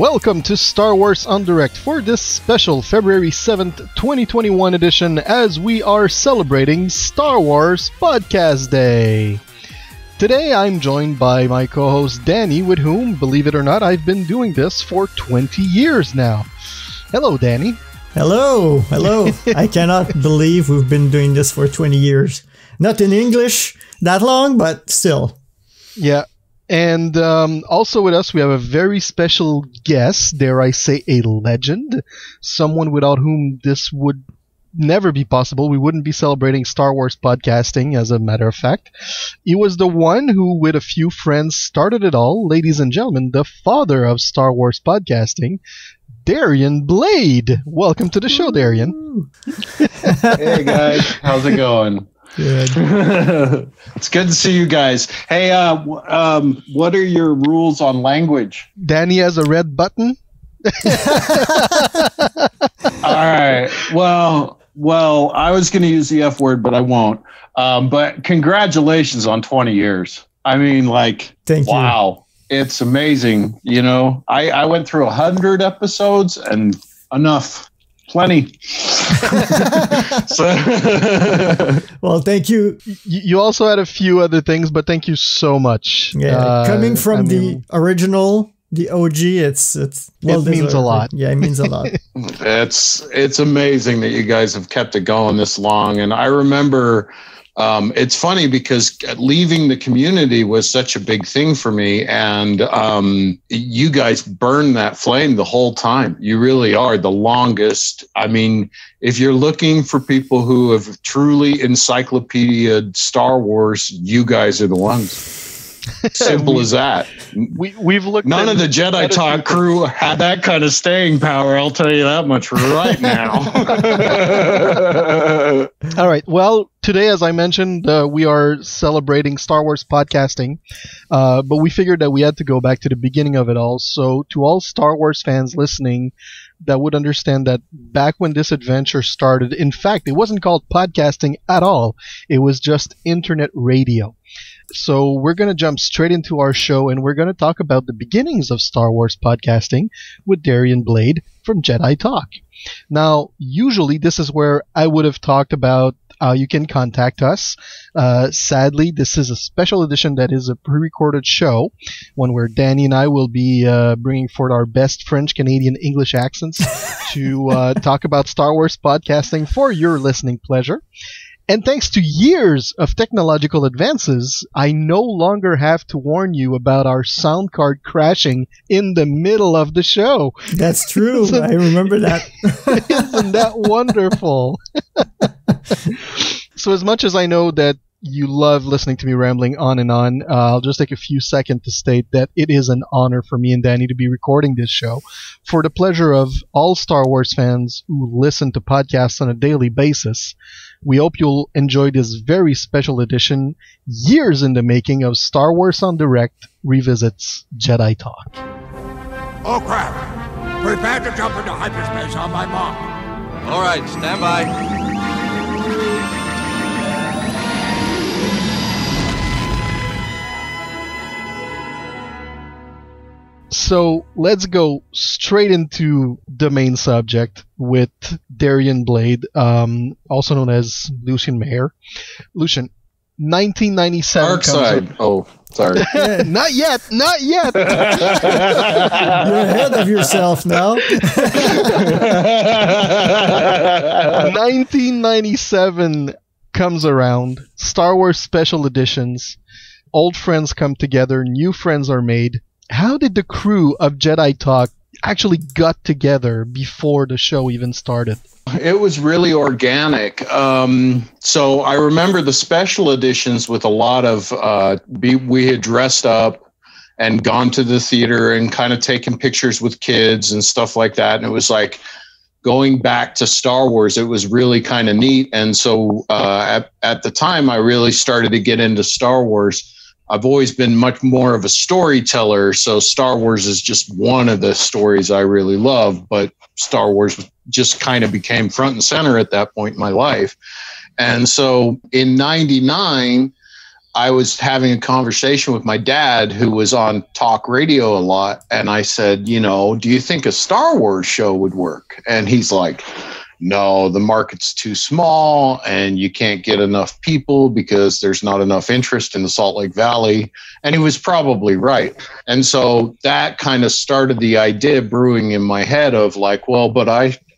Welcome to Star Wars on Direct for this special February 7th, 2021 edition as we are celebrating Star Wars Podcast Day. Today I'm joined by my co-host Dany, with whom, believe it or not, I've been doing this for 20 years now. Hello, Dany. Hello. I cannot believe we've been doing this for 20 years. Not in English that long, but still. Yeah. And also with us, we have a very special guest, dare I say a legend, someone without whom this would never be possible. We wouldn't be celebrating Star Wars podcasting, as a matter of fact. He was the one who, with a few friends, started it all. Ladies and gentlemen, the father of Star Wars podcasting, Darian Blade. Welcome to the show, Darian. Hey, guys. How's it going? Good. It's good to see you guys. Hey, what are your rules on language? Dany has a red button. All right. Well, I was going to use the F word, but I won't. But congratulations on 20 years. I mean, Thank wow. You. It's amazing. You know, I went through 100 episodes and enough. Plenty. Well, thank you. You also had a few other things, but thank you so much. Yeah, coming from the original, the OG, it means a lot. Yeah, it means a lot. It's amazing that you guys have kept it going this long. And I remember, it's funny because leaving the community was such a big thing for me. And you guys burn that flame the whole time. You really are the longest. I mean, if you're looking for people who have truly encyclopedia'd Star Wars, you guys are the ones. Simple as that. We've looked. None of the Jedi Talk crew had that kind of staying power. I'll tell you that much right now. All right. Well, today, as I mentioned, we are celebrating Star Wars podcasting, but we figured that we had to go back to the beginning of it all. So, to all Star Wars fans listening, that would understand that back when this adventure started, in fact, it wasn't called podcasting at all. It was just internet radio. So we're going to jump straight into our show, and we're going to talk about the beginnings of Star Wars podcasting with Darian Blade from Jedi Talk. Now, usually this is where I would have talked about how you can contact us. Sadly, this is a special edition that is a pre-recorded show, one where Dany and I will be bringing forth our best French, Canadian, English accents to talk about Star Wars podcasting for your listening pleasure. And thanks to years of technological advances, I no longer have to warn you about our sound card crashing in the middle of the show. That's true. I remember that. Isn't that wonderful? So as much as I know that you love listening to me rambling on and on, I'll just take a few seconds to state that it is an honor for me and Dany to be recording this show for the pleasure of all Star Wars fans who listen to podcasts on a daily basis. We hope you'll enjoy this very special edition, years in the making, of Star Wars on Direct revisits Jedi Talk. Oh crap! Prepare to jump into hyperspace on my mark. All right, stand by. So let's go straight into the main subject with Darian Blade, also known as Lucien Maier. Lucien, 1997. Dark side. Oh, sorry. Not yet. You're ahead of yourself now. 1997 comes around. Star Wars special editions. Old friends come together. New friends are made. How did the crew of Jedi Talk actually got together before the show even started? It was really organic. So I remember the special editions with a lot of, we had dressed up and gone to the theater and kind of taken pictures with kids and stuff like that. And it was like going back to Star Wars. It was really kind of neat. And so at the time, I really started to get into Star Wars. I've always been much more of a storyteller, so Star Wars is just one of the stories I really love, but Star Wars just kind of became front and center at that point in my life. And so in 99, I was having a conversation with my dad, who was on talk radio a lot. And I said, you know, do you think a Star Wars show would work? And he's like, no, the market's too small and you can't get enough people because there's not enough interest in the Salt Lake Valley. And he was probably right. And so that kind of started the idea brewing in my head of like, well, but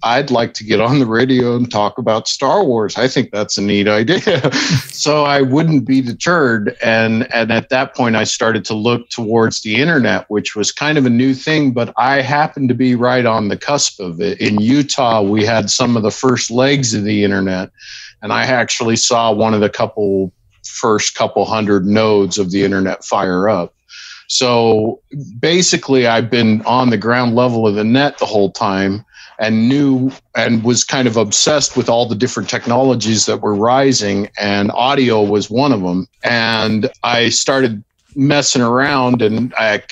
I'd like to get on the radio and talk about Star Wars. I think that's a neat idea. So I wouldn't be deterred. And at that point, I started to look towards the internet, which was kind of a new thing, but I happened to be right on the cusp of it. In Utah, we had some of the first legs of the internet. And I actually saw one of the first couple hundred nodes of the internet fire up. So basically, I've been on the ground level of the net the whole time, and knew and was kind of obsessed with all the different technologies that were rising, and audio was one of them. And I started messing around, and I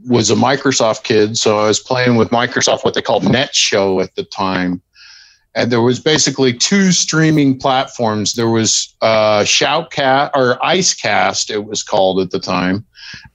was a Microsoft kid, so I was playing with Microsoft, what they called NetShow at the time. And there was basically two streaming platforms. There was Shoutcast, or Icecast, it was called at the time,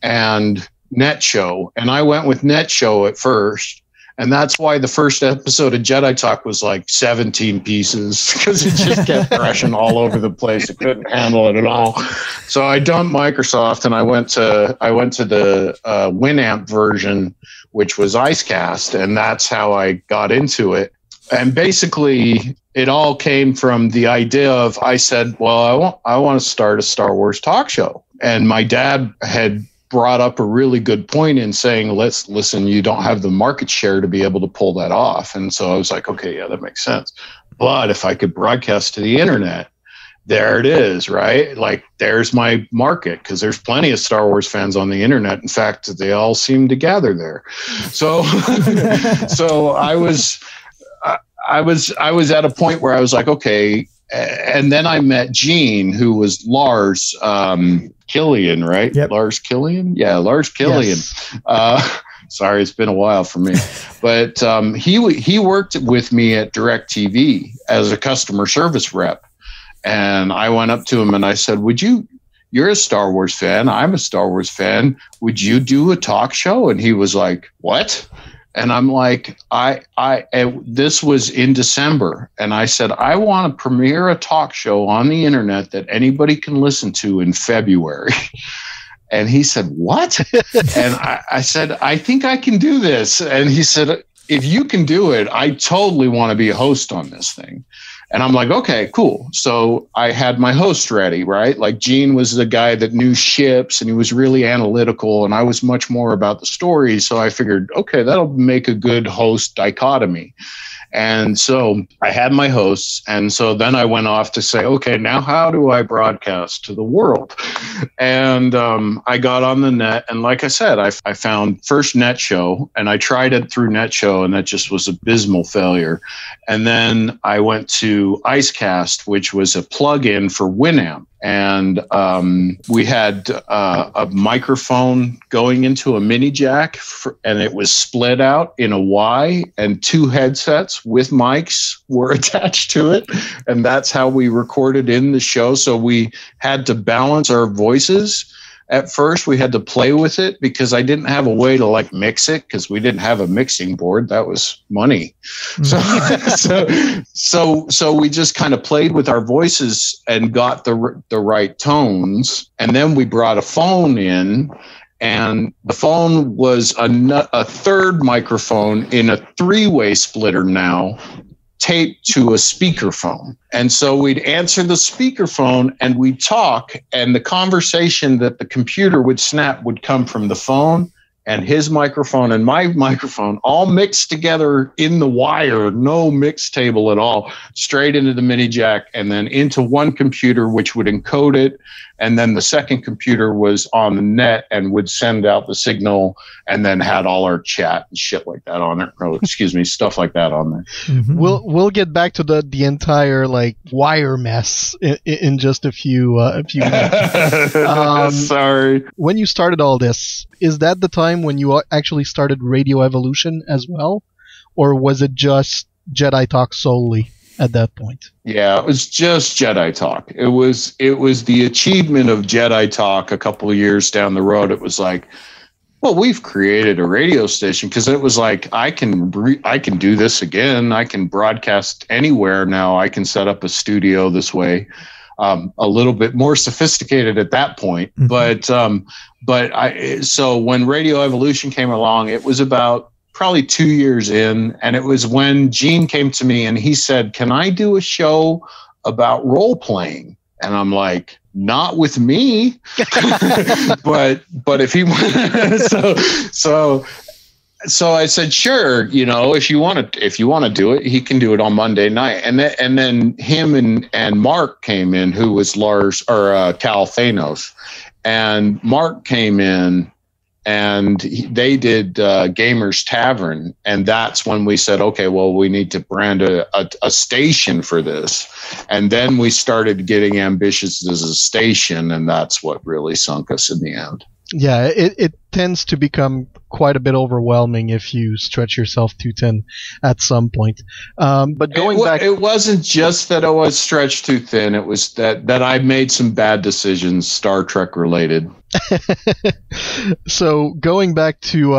and NetShow. And I went with NetShow at first. And that's why the first episode of Jedi Talk was like 17 pieces, because it just kept crashing all over the place. It couldn't handle it at all. So I dumped Microsoft and I went to the Winamp version, which was Icecast, and that's how I got into it. And basically, it all came from the idea of, I said, well, I want to start a Star Wars talk show. And my dad had brought up a really good point in saying, listen, you don't have the market share to be able to pull that off. And so I was like, okay, yeah, that makes sense. But if I could broadcast to the internet, there it is, right? Like, there's my market, because there's plenty of Star Wars fans on the internet. In fact, they all seem to gather there. So, so I was at a point where I was like, okay. And then I met Gene, who was Lars Killian, right? Yep. Lars Killian? Yeah, Lars Killian. Yes. Sorry, it's been a while for me. But he worked with me at DirecTV as a customer service rep. And I went up to him and I said, you're a Star Wars fan. I'm a Star Wars fan. Would you do a talk show? And he was like, what? And I'm like, this was in December. And I said, I want to premiere a talk show on the internet that anybody can listen to in February. And he said, what? And I said, I think I can do this. And he said, if you can do it, I totally want to be a host on this thing. And I'm like, okay, cool. So I had my host ready, right? Like, Gene was the guy that knew ships and he was really analytical, and I was much more about the story. So I figured, okay, that'll make a good host dichotomy. And so I had my hosts. And so then I went off to say, okay, now how do I broadcast to the world? And I got on the net. And like I said, I found first NetShow, and I tried it through NetShow, and that just was abysmal failure. And then I went to Icecast, which was a plug-in for Winamp. And we had a microphone going into a mini jack, and it was split out in a Y, and two headsets with mics were attached to it. And that's how we recorded in the show. So we had to balance our voices. At first, we had to play with it because I didn't have a way to like mix it, because we didn't have a mixing board. That was money. So we just kind of played with our voices and got the right tones. And then we brought a phone in, and the phone was a third microphone in a three-way splitter now, taped to a speakerphone. And so we'd answer the speakerphone and we'd talk, and the conversation that the computer would snap would come from the phone and his microphone and my microphone, all mixed together in the wire, no mix table at all, straight into the mini jack, and then into one computer, which would encode it. And then the second computer was on the net and would send out the signal, and then had all our chat and shit like that on there. Oh, excuse me, stuff like that on there. Mm-hmm. We'll get back to the entire like wire mess in just a few minutes. Sorry. When you started all this, is that the time when you actually started Radio Evolution as well, or was it just Jedi Talk solely at that point? Yeah, it was just Jedi Talk. It was the achievement of Jedi Talk a couple of years down the road. It was like, well, we've created a radio station, because it was like, I can do this again. I can broadcast anywhere now. I can set up a studio this way. A little bit more sophisticated at that point. Mm-hmm. So when Radio Evolution came along, it was about probably 2 years in, and it was when Gene came to me and he said, "Can I do a show about role playing?" And I'm like, "Not with me," but if he so I said, "Sure, if you want to do it, he can do it on Monday night." And then him and Mark came in, who was Cal Thanos, and Mark came in, and they did Gamers Tavern, and that's when we said, okay, well, we need to brand a station for this. And then we started getting ambitious as a station, and that's what really sunk us in the end. Yeah, it tends to become quite a bit overwhelming if you stretch yourself too thin at some point. But going back, it wasn't just that I was stretched too thin. It was that I made some bad decisions, Star Trek related. So going back to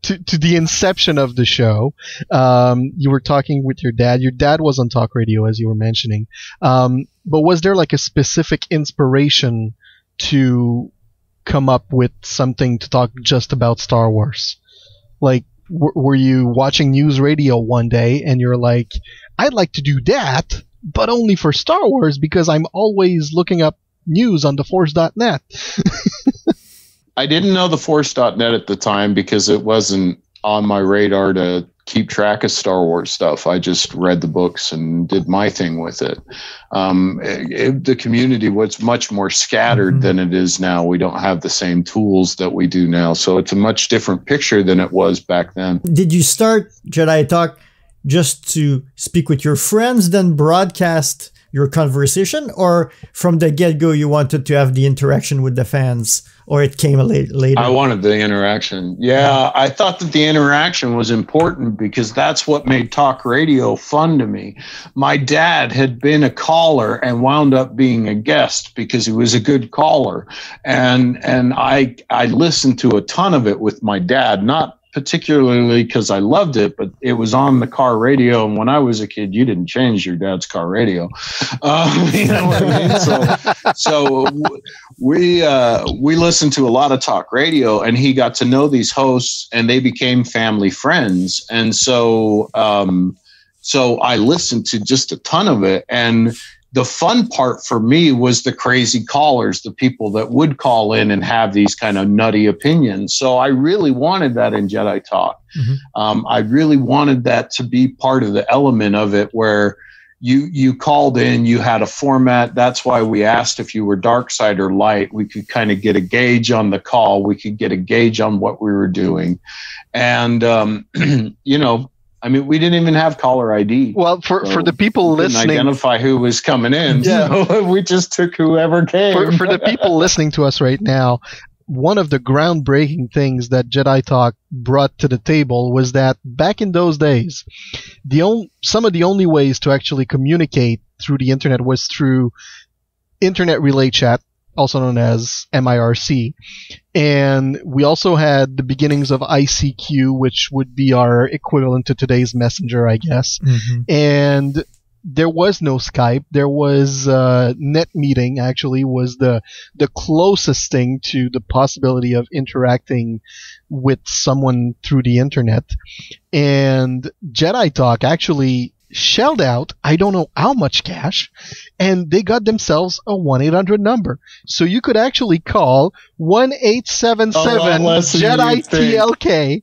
the inception of the show, you were talking with your dad. Your dad was on talk radio, as you were mentioning. But was there like a specific inspiration to come up with something to talk just about Star Wars? Like, were you watching news radio one day and you're like, I'd like to do that, but only for Star Wars because I'm always looking up news on theforce.net? I didn't know theforce.net at the time because it wasn't on my radar to keep track of Star Wars stuff. I just read the books and did my thing with it. The community was much more scattered than it is now. We don't have the same tools that we do now. So it's a much different picture than it was back then. Did you start Jedi Talk just to speak with your friends, then broadcast your conversation, or from the get-go you wanted to have the interaction with the fans, or it came later? I wanted the interaction. Yeah, I thought that the interaction was important because that's what made talk radio fun to me. My dad had been a caller and wound up being a guest because he was a good caller. And I listened to a ton of it with my dad, not particularly because I loved it, but it was on the car radio. And when I was a kid, you didn't change your dad's car radio. You know what I mean? So we listened to a lot of talk radio, and he got to know these hosts, and they became family friends. And so I listened to just a ton of it. And the fun part for me was the crazy callers, the people that would call in and have these kind of nutty opinions. So I really wanted that in Jedi Talk. I really wanted that to be part of the element of it, where you called in, you had a format. That's why we asked if you were dark side or light. We could kind of get a gauge on the call. We could get a gauge on what we were doing. And, I mean, we didn't even have caller ID. Well, for the people listening, identify who was coming in. Yeah. So we just took whoever came. For the people listening to us right now, one of the groundbreaking things that Jedi Talk brought to the table was that back in those days, some of the only ways to actually communicate through the internet was through Internet Relay Chat, also known as MIRC. And we also had the beginnings of ICQ, which would be our equivalent to today's Messenger, I guess. And there was no Skype. There was Net Meeting, actually, was the closest thing to the possibility of interacting with someone through the internet. And Jedi Talk actually shelled out, I don't know how much cash, and they got themselves a 1-800 number. So you could actually call 1-877 Jedi TLK,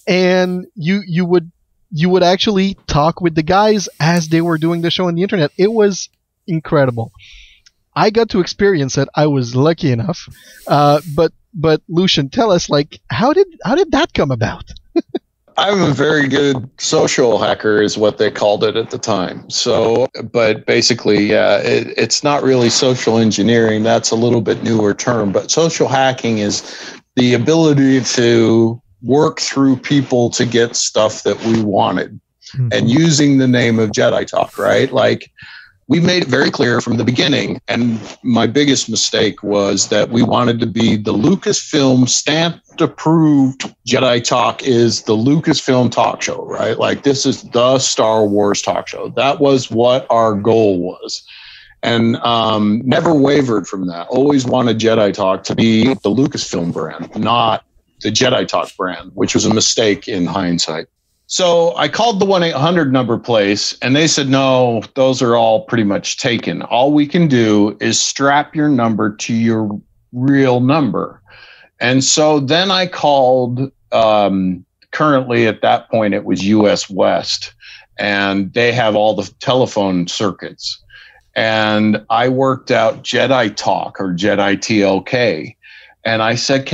and you would actually talk with the guys as they were doing the show on the internet. It was incredible. I got to experience it. I was lucky enough. But Lucien, tell us, like, how did that come about? I'm a very good social hacker is what they called it at the time. So, but basically, yeah, it's not really social engineering. That's a little bit newer term, but social hacking is the ability to work through people to get stuff that we wanted. and using the name of Jedi Talk, right? Like, we made it very clear from the beginning, and my biggest mistake was that we wanted to be the Lucasfilm stamped approved. Jedi Talk is the Lucasfilm talk show, right? Like, this is the Star Wars talk show. That was what our goal was. And never wavered from that. Always wanted Jedi Talk to be the Lucasfilm brand, not the Jedi Talk brand, which was a mistake in hindsight. So I called the 1-800 number place, and they said, no, those are all pretty much taken. All we can do is strap your number to your real number. And so then I called, currently at that point, it was US West, and they have all the telephone circuits. And I worked out Jedi Talk or Jedi TLK. And I said,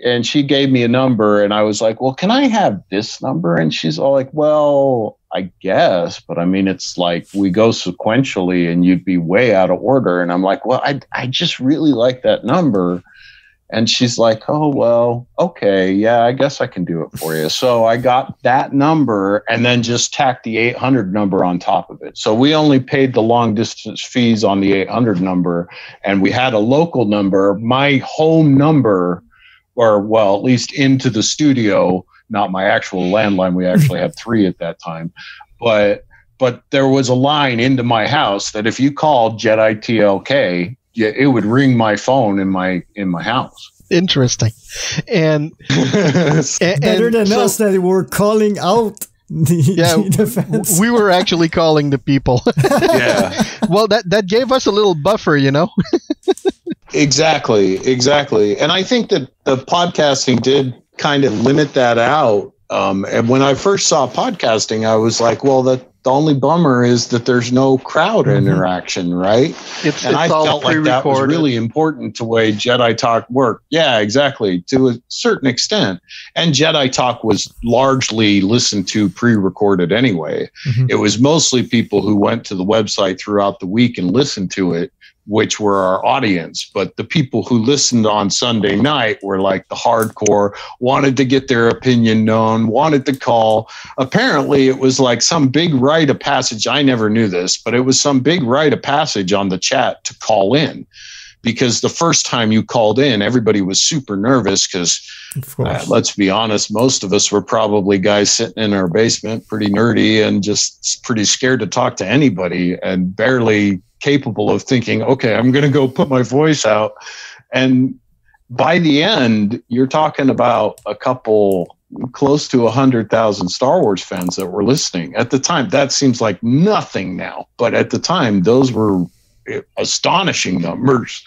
and she gave me a number, and I was like, well, can I have this number? And she's all like, well, I guess, but I mean, it's like we go sequentially and you'd be way out of order. And I'm like, well, I just really like that number. And she's like, oh, well, okay, yeah, I guess I can do it for you. So I got that number and then just tacked the 800 number on top of it. So we only paid the long distance fees on the 800 number, and we had a local number. My home number, or well, at least into the studio, not my actual landline. We actually had 3 at that time. But there was a line into my house that if you called Jedi TLK, it would ring my phone in my house. Interesting. And better than us that we're calling out the fans. We were actually calling the people. Yeah. Well, that gave us a little buffer, you know? Exactly. And I think that the podcasting did kind of limit that out. And when I first saw podcasting, I was like, well, the only bummer is that there's no crowd interaction, right? And I felt like that was really important to the way Jedi Talk worked. Yeah, exactly, to a certain extent. And Jedi Talk was largely listened to pre-recorded anyway. Mm-hmm. It was mostly people who went to the website throughout the week and listened to it, which were our audience. But the people who listened on Sunday night were like the hardcore, wanted to get their opinion known, wanted to call. Apparently, it was like some big rite of passage. I never knew this, but it was some big rite of passage on the chat to call in. Because the first time you called in, everybody was super nervous because, let's be honest, most of us were probably guys sitting in our basement, pretty nerdy and just pretty scared to talk to anybody and barely capable of thinking, okay, I'm going to go put my voice out. And by the end, you're talking about a couple, close to 100,000 Star Wars fans that were listening. At the time, that seems like nothing now. But at the time, those were astonishing numbers.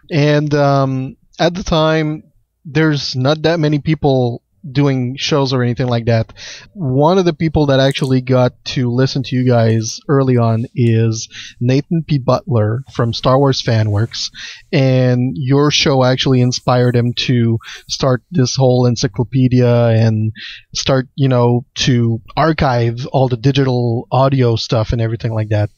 And at the time, there's not that many people doing shows or anything like that. One of the people that actually got to listen to you guys early on is Nathan P. Butler from Star Wars Fanworks, and your show actually inspired him to start this whole encyclopedia and start, to archive all the digital audio stuff and everything like that.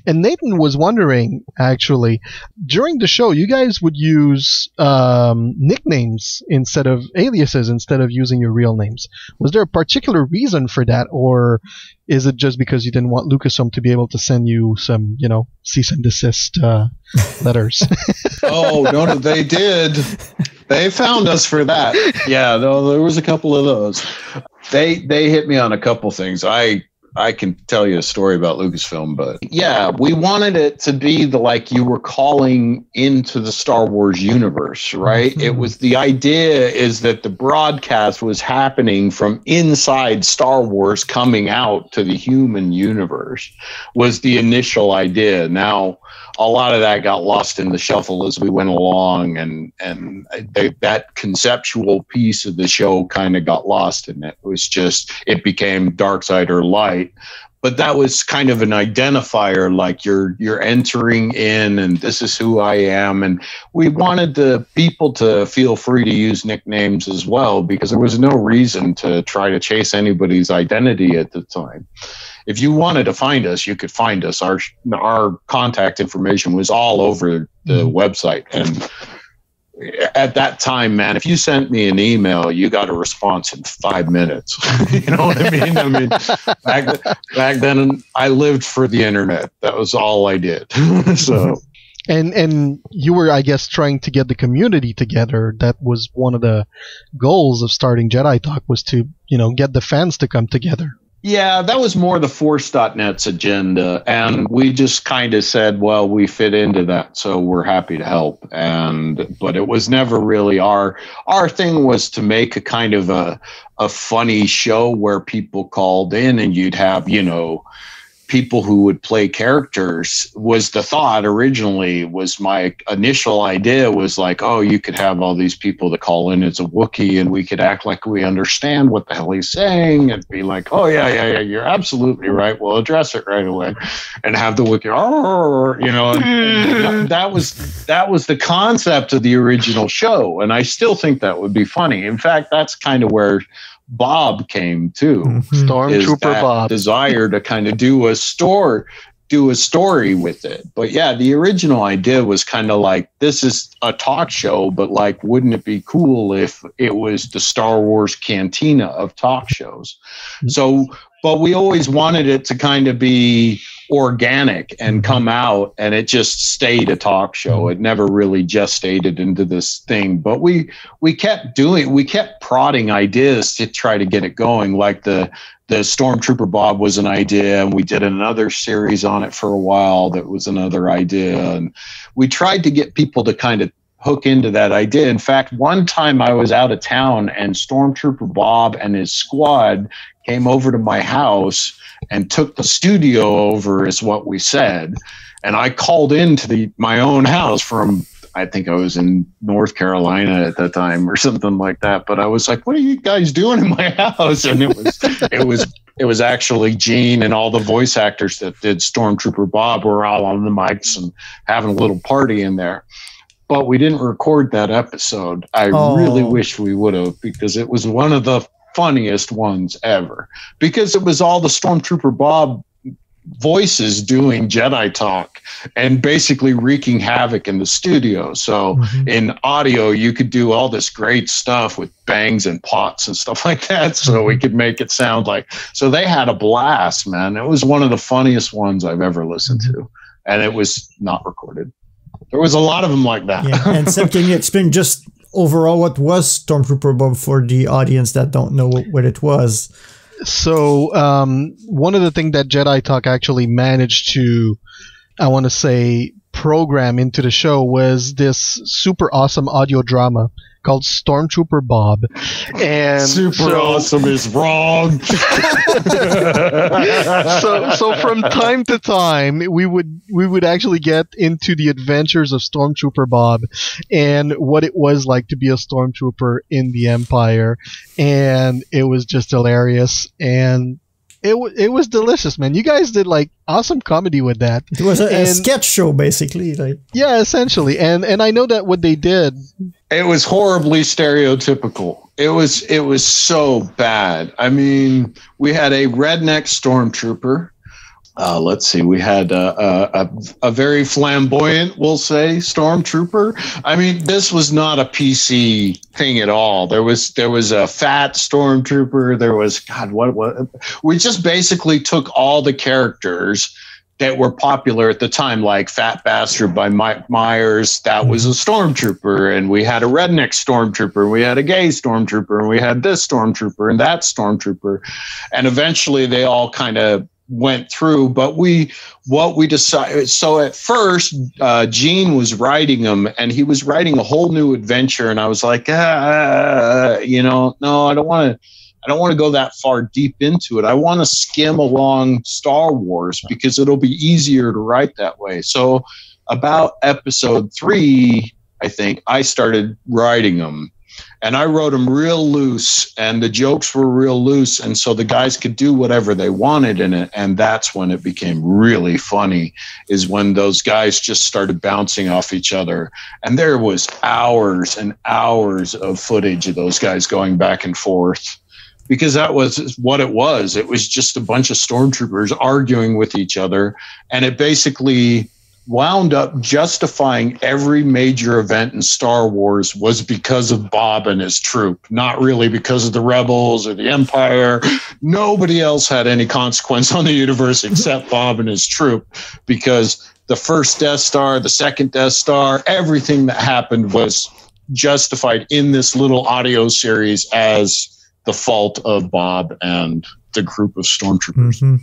And Nathan was wondering, actually, during the show, you guys would use nicknames instead of aliases, instead of using your real names. Was there a particular reason for that, or is it just because you didn't want Lucasfilm to be able to send you some, cease and desist letters? Oh, no, they did. They found us for that. Yeah, no, there was a couple of those. They hit me on a couple things. I can tell you a story about Lucasfilm, but yeah, we wanted it to be like you were calling into the Star Wars universe, right? Mm-hmm. It was, the idea is that the broadcast was happening from inside Star Wars coming out to the human universe was the initial idea. Now, a lot of that got lost in the shuffle as we went along, and that conceptual piece of the show kind of got lost in it. It became dark side or light. But that was kind of an identifier, like you're entering in and this is who I am. And we wanted the people to feel free to use nicknames as well, because there was no reason to try to chase anybody's identity at the time. If you wanted to find us, you could find us. Our contact information was all over the website. And at that time, man, if you sent me an email, you got a response in 5 minutes. You know what I mean? I mean, back then I lived for the internet. That was all I did. So, and you were, I guess, trying to get the community together. That was one of the goals of starting Jedi Talk, was to, get the fans to come together. Yeah, that was more the Force.net's agenda. And we just kind of said, well, we fit into that, so we're happy to help. But it was never really our thing was to make a kind of a funny show where people called in and you'd have, people who would play characters. Was the thought originally, was my initial idea was like, oh, you could have all these people that call in as a Wookiee and we could act like we understand what the hell he's saying and be like, oh yeah, you're absolutely right, we'll address it right away, and have the Wookiee, and that was the concept of the original show, and I still think that would be funny. In fact, that's kind of where Bob came too. Stormtrooper Bob desire to kind of do a story with it. But yeah, the original idea was kind of like, this is a talk show, but like, wouldn't it be cool if it was the Star Wars cantina of talk shows? So, but we always wanted it to kind of be organic and come out, and it just stayed a talk show. It never really gestated into this thing, but we kept prodding ideas to try to get it going. Like the Stormtrooper Bob was an idea, and we did another series on it for a while that was another idea, and we tried to get people to kind of hook into that idea. In fact, one time I was out of town and Stormtrooper Bob and his squad came over to my house and took the studio over, is what we said. And I called into my own house from, I think I was in North Carolina at that time or something like that. But I was like, what are you guys doing in my house? And it was actually Gene and all the voice actors that did Stormtrooper Bob were all on the mics and having a little party in there. But we didn't record that episode. I really wish we would have, because it was one of the funniest ones ever, because it was all the Stormtrooper Bob voices doing Jedi Talk and basically wreaking havoc in the studio. So in audio, you could do all this great stuff with bangs and pots and stuff like that. So we could make it sound like, so they had a blast, man. It was one of the funniest ones I've ever listened to. And it was not recorded. There was a lot of them like that. Yeah. And Seb, can you explain just overall what was Stormtrooper Bob for the audience that don't know what it was? So one of the things that Jedi Talk actually managed to, I want to say, program into the show was this super awesome audio drama called Stormtrooper Bob. And awesome is wrong. so from time to time we would actually get into the adventures of Stormtrooper Bob and what it was like to be a stormtrooper in the Empire, and it was just hilarious, and it was delicious, man. You guys did like awesome comedy with that. It was a sketch show, basically. Like, yeah, essentially. And I know that what they did, it was horribly stereotypical. It was so bad. I mean, we had a redneck stormtrooper. Let's see. We had a very flamboyant, we'll say, stormtrooper. I mean, this was not a PC thing at all. There was a fat stormtrooper. There was, God, what? We just basically took all the characters that were popular at the time, like Fat Bastard by Mike Myers. That was a stormtrooper. And we had a redneck stormtrooper. We had a gay stormtrooper. And we had this stormtrooper and that stormtrooper. And eventually they all kind of went through, but what we decided, so at first Gene was writing them, and he was writing a whole new adventure, and I was like, no, I don't want to go that far deep into it. I want to skim along Star Wars because it'll be easier to write that way. So about episode 3, I think, I started writing them. And I wrote them real loose, and the jokes were real loose, and so the guys could do whatever they wanted in it. And that's when it became really funny, is when those guys just started bouncing off each other. And there was hours and hours of footage of those guys going back and forth, because that was what it was. It was just a bunch of stormtroopers arguing with each other, and it basically wound up justifying every major event in Star Wars was because of Bob and his troop, not really because of the Rebels or the Empire. Nobody else had any consequence on the universe except Bob and his troop, because the first Death Star, the second Death Star, everything that happened was justified in this little audio series as the fault of Bob and the group of stormtroopers. Mm-hmm.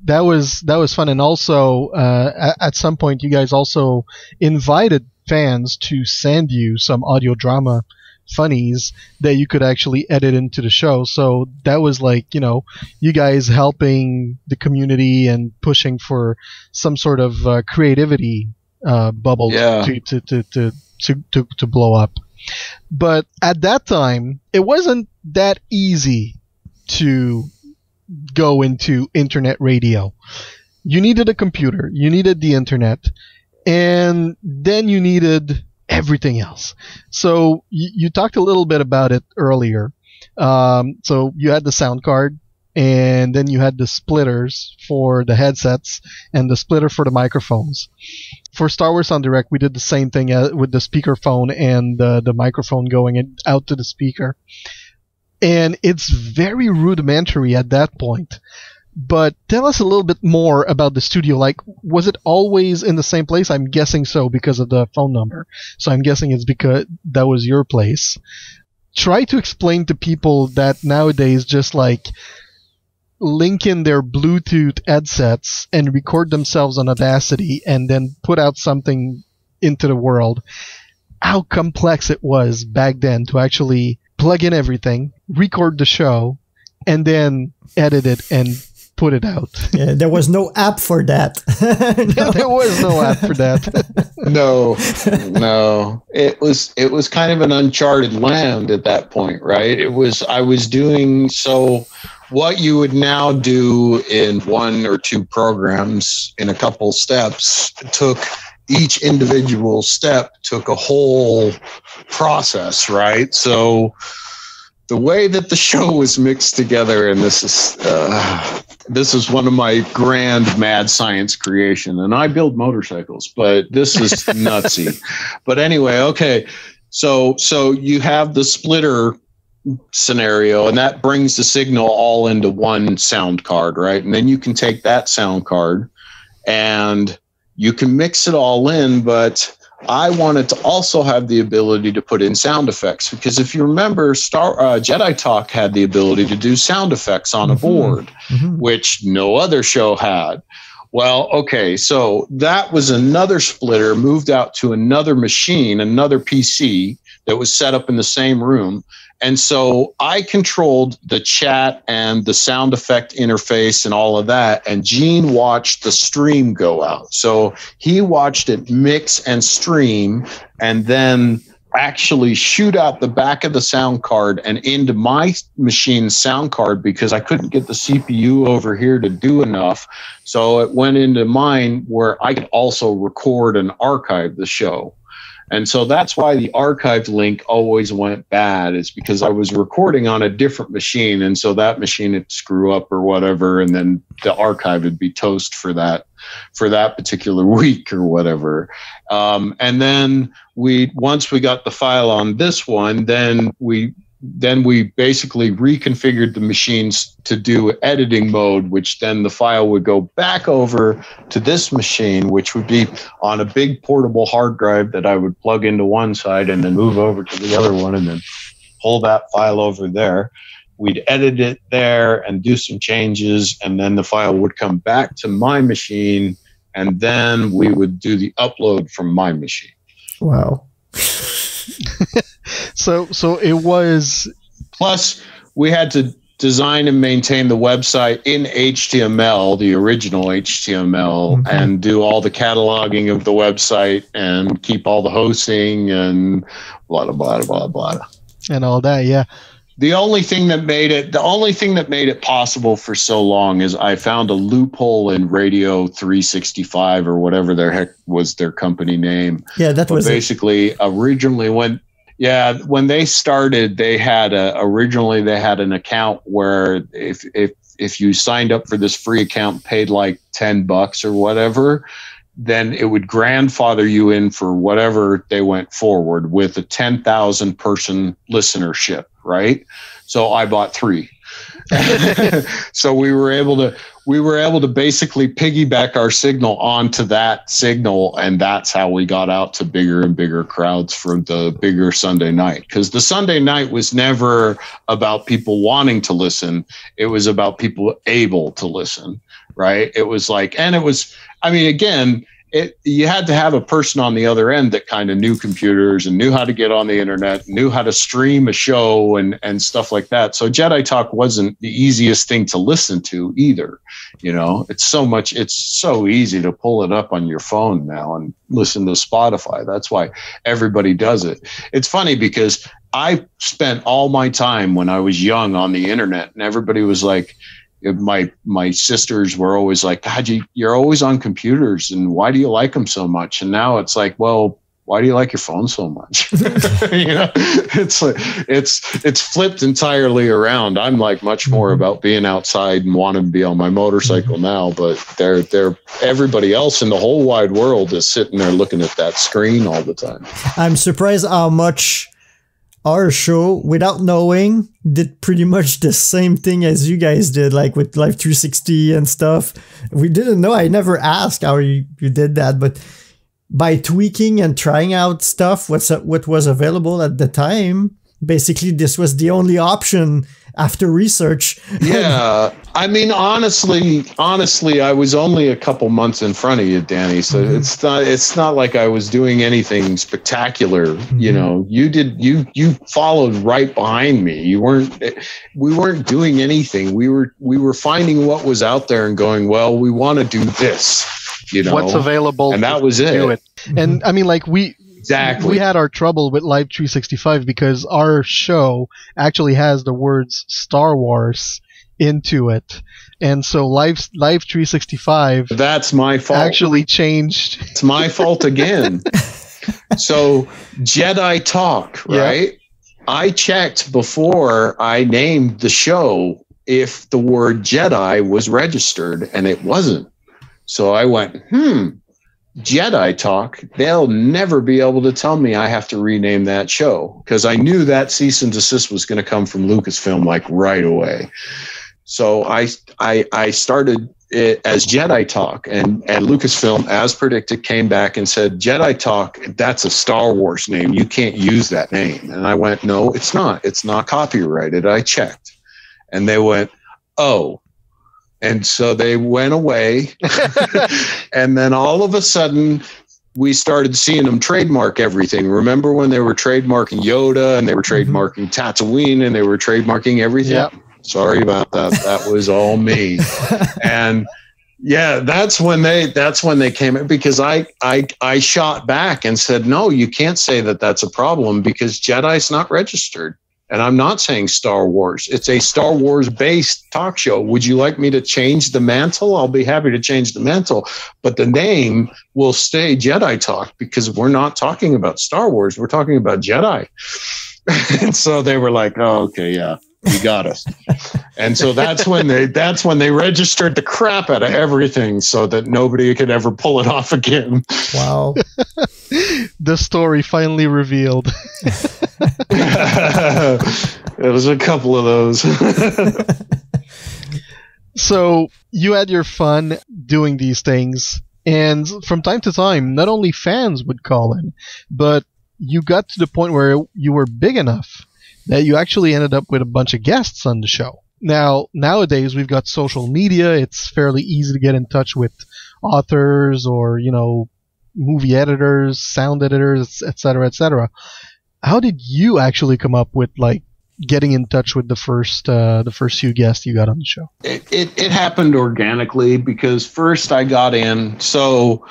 That was fun, and also at some point you guys also invited fans to send you some audio drama funnies that you could actually edit into the show. So that was like, you guys helping the community and pushing for some sort of creativity bubble to blow up. But at that time, it wasn't that easy to go into internet radio. You needed a computer, you needed the internet, and then you needed everything else. So you talked a little bit about it earlier. So you had the sound card, and then you had the splitters for the headsets and the splitter for the microphones. For Star Wars on Direct, we did the same thing with the speakerphone and the microphone going out to the speaker. And it's very rudimentary at that point. But tell us a little bit more about the studio. Like, was it always in the same place? I'm guessing so because of the phone number. So I'm guessing it's because that was your place. Try to explain to people that nowadays just like link in their Bluetooth headsets and record themselves on Audacity and then put out something into the world. How complex it was back then to actually plug in everything, record the show, and then edit it and put it out. Yeah, there was no app for that. No. There was no app for that. No. It was kind of an uncharted land at that point, right? I was doing so what you would now do in one or two programs in a couple steps took each individual step took a whole process, right? So the way that the show was mixed together, and this is one of my grand mad science creation, and I build motorcycles, but this is nutsy. But anyway, okay. So you have the splitter scenario, and that brings the signal all into one sound card, right? And then you can take that sound card and you can mix it all in, but I wanted to also have the ability to put in sound effects, because if you remember, Jedi Talk had the ability to do sound effects on a board, which no other show had. Well, okay, so that was another splitter moved out to another machine, another PC that was set up in the same room. And so I controlled the chat and the sound effect interface and all of that. And Gene watched the stream go out. So he watched it mix and stream and then actually shoot out the back of the sound card and into my machine's sound card, because I couldn't get the CPU over here to do enough. So it went into mine where I could also record and archive the show. And so that's why the archived link always went bad, is because I was recording on a different machine. And so that machine would screw up or whatever. And then the archive would be toast for that particular week or whatever. And then once we got the file on this one, then we basically reconfigured the machines to do editing mode, which then the file would go back over to this machine, which would be on a big portable hard drive that I would plug into one side and then move over to the other one and then pull that file over there. We'd edit it there and do some changes, and then the file would come back to my machine, and then we would do the upload from my machine. Wow. So it was. Plus, we had to design and maintain the website in HTML, the original HTML, and do all the cataloging of the website and keep all the hosting and blah, blah, blah, blah, blah. And all that, yeah. The only thing that made it possible for so long is I found a loophole in Radio 365 or whatever their heck was their company name. Yeah, that was basically originally when they started, they had an account where if you signed up for this free account, paid like $10 or whatever, then it would grandfather you in for whatever they went forward with a 10,000 person listenership, right? So I bought 3. So we were able to basically piggyback our signal onto that signal, and that's how we got out to bigger and bigger crowds for the bigger Sunday night. Because the Sunday night was never about people wanting to listen; it was about people able to listen, right? It was like, and it was, I mean, again, you had to have a person on the other end that kind of knew computers and knew how to get on the internet, knew how to stream a show and stuff like that. So Jedi Talk wasn't the easiest thing to listen to either. You know, it's so easy to pull it up on your phone now and listen to Spotify. That's why everybody does it. It's funny because I spent all my time when I was young on the internet, and everybody was like, my sisters were always like, God, you're always on computers, and why do you like them so much? And now it's like, well, why do you like your phone so much? You know, it's like, it's flipped entirely around. I'm like much more about being outside and wanting to be on my motorcycle now, but everybody else in the whole wide world is sitting there looking at that screen all the time. I'm surprised how much our show, without knowing, did pretty much the same thing as you guys did, like with Live 360 and stuff. We didn't know. I never asked how you did that, but by tweaking and trying out stuff, what was available at the time, basically this was the only option after research. Yeah. I mean, honestly, I was only a couple months in front of you, Dany. So it's not like I was doing anything spectacular. You know, you followed right behind me. We weren't doing anything. We were finding what was out there and going, well, we want to do this, you know, what's available. And that was it. And I mean, like we had our trouble with Live 365 because our show actually has the words Star Wars into it. And so Live 365, that's my fault, actually changed. It's my fault again. So Jedi Talk, right? Yeah. I checked before I named the show if the word Jedi was registered, and it wasn't. So I went, Jedi Talk, they'll never be able to tell me I have to rename that show, because I knew that cease and desist was going to come from Lucasfilm like right away. So I started it as Jedi Talk, and Lucasfilm, as predicted, came back and said, Jedi Talk, that's a Star Wars name. You can't use that name. And I went, no, it's not. It's not copyrighted. I checked. And they went, oh. And so they went away. And then all of a sudden, we started seeing them trademark everything. Remember when they were trademarking Yoda, and they were trademarking Tatooine, and they were trademarking everything? Yep. Sorry about that. That was all me. And yeah, that's when they came in, because I shot back and said, no, you can't say that that's a problem, because Jedi's not registered. And I'm not saying Star Wars. It's a Star Wars based talk show. Would you like me to change the mantle? I'll be happy to change the mantle, but the name will stay Jedi Talk, because we're not talking about Star Wars. We're talking about Jedi. And so they were like, oh, okay, yeah, you got us. And so that's when they registered the crap out of everything so that nobody could ever pull it off again. Wow. The story finally revealed. It was a couple of those. So you had your fun doing these things, and from time to time, not only fans would call in, but you got to the point where you were big enough that you actually ended up with a bunch of guests on the show. Now, nowadays, we've got social media. It's fairly easy to get in touch with authors or, you know, movie editors, sound editors, etc., etc. How did you actually come up with, like, getting in touch with the first few guests you got on the show? It happened organically, because first I got in. So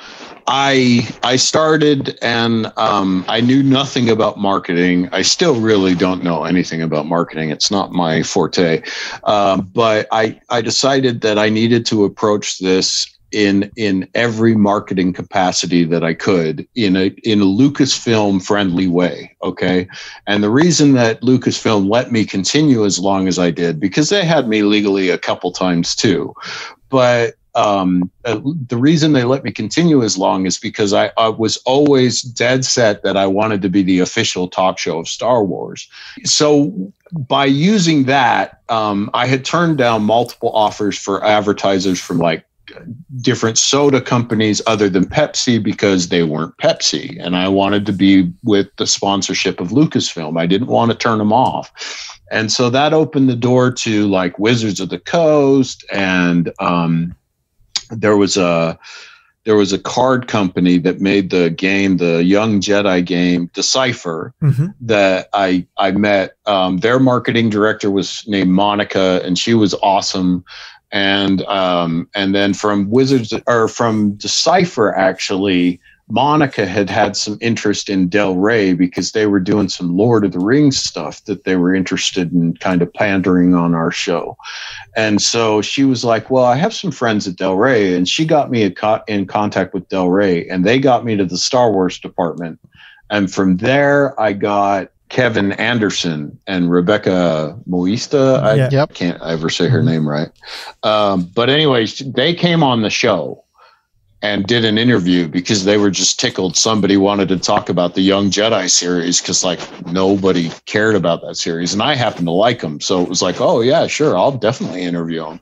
I started, and I knew nothing about marketing. I still really don't know anything about marketing. It's not my forte. But I decided that I needed to approach this in every marketing capacity that I could, in a Lucasfilm friendly way. Okay. And the reason that Lucasfilm let me continue as long as I did, because they had me legally a couple times too. But the reason they let me continue as long is because I was always dead set that I wanted to be the official talk show of Star Wars. So by using that, I had turned down multiple offers for advertisers from like different soda companies other than Pepsi because they weren't Pepsi. And I wanted to be with the sponsorship of Lucasfilm. I didn't want to turn them off. And so that opened the door to like Wizards of the Coast, and there was a card company that made the game, the Young Jedi game, Decipher, that I met. Their marketing director was named Monica, and she was awesome. And then from Decipher, actually, Monica had some interest in Del Rey because they were doing some Lord of the Rings stuff that they were interested in kind of pandering on our show. And so she was like, well, I have some friends at Del Rey, and she got me in contact with Del Rey, and they got me to the Star Wars department. And from there, I got Kevin Anderson and Rebecca Moista. I can't ever say her name right. But anyways, they came on the show and did an interview because they were just tickled somebody wanted to talk about the Young Jedi series, because like nobody cared about that series, and I happened to like them. So it was like, oh yeah, sure, I'll definitely interview them.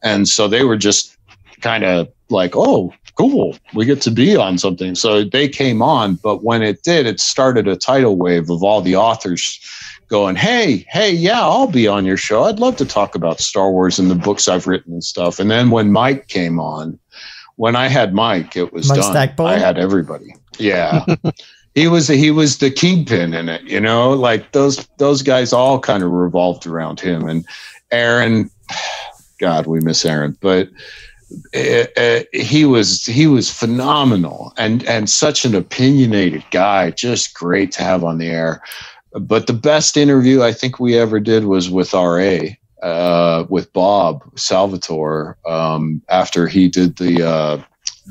And so they were just kind of like, oh, cool, we get to be on something. So they came on, but when it did, it started a tidal wave of all the authors going, hey, yeah, I'll be on your show. I'd love to talk about Star Wars and the books I've written and stuff. And then when Mike came on, when I had Mike, it was Mike done. Stackpole? I had everybody. Yeah. He was the kingpin in it, you know, like those guys all kind of revolved around him. And Aaron, God, we miss Aaron, but he was phenomenal and such an opinionated guy, just great to have on the air. But the best interview I think we ever did was with RA. With Bob Salvatore, after he did the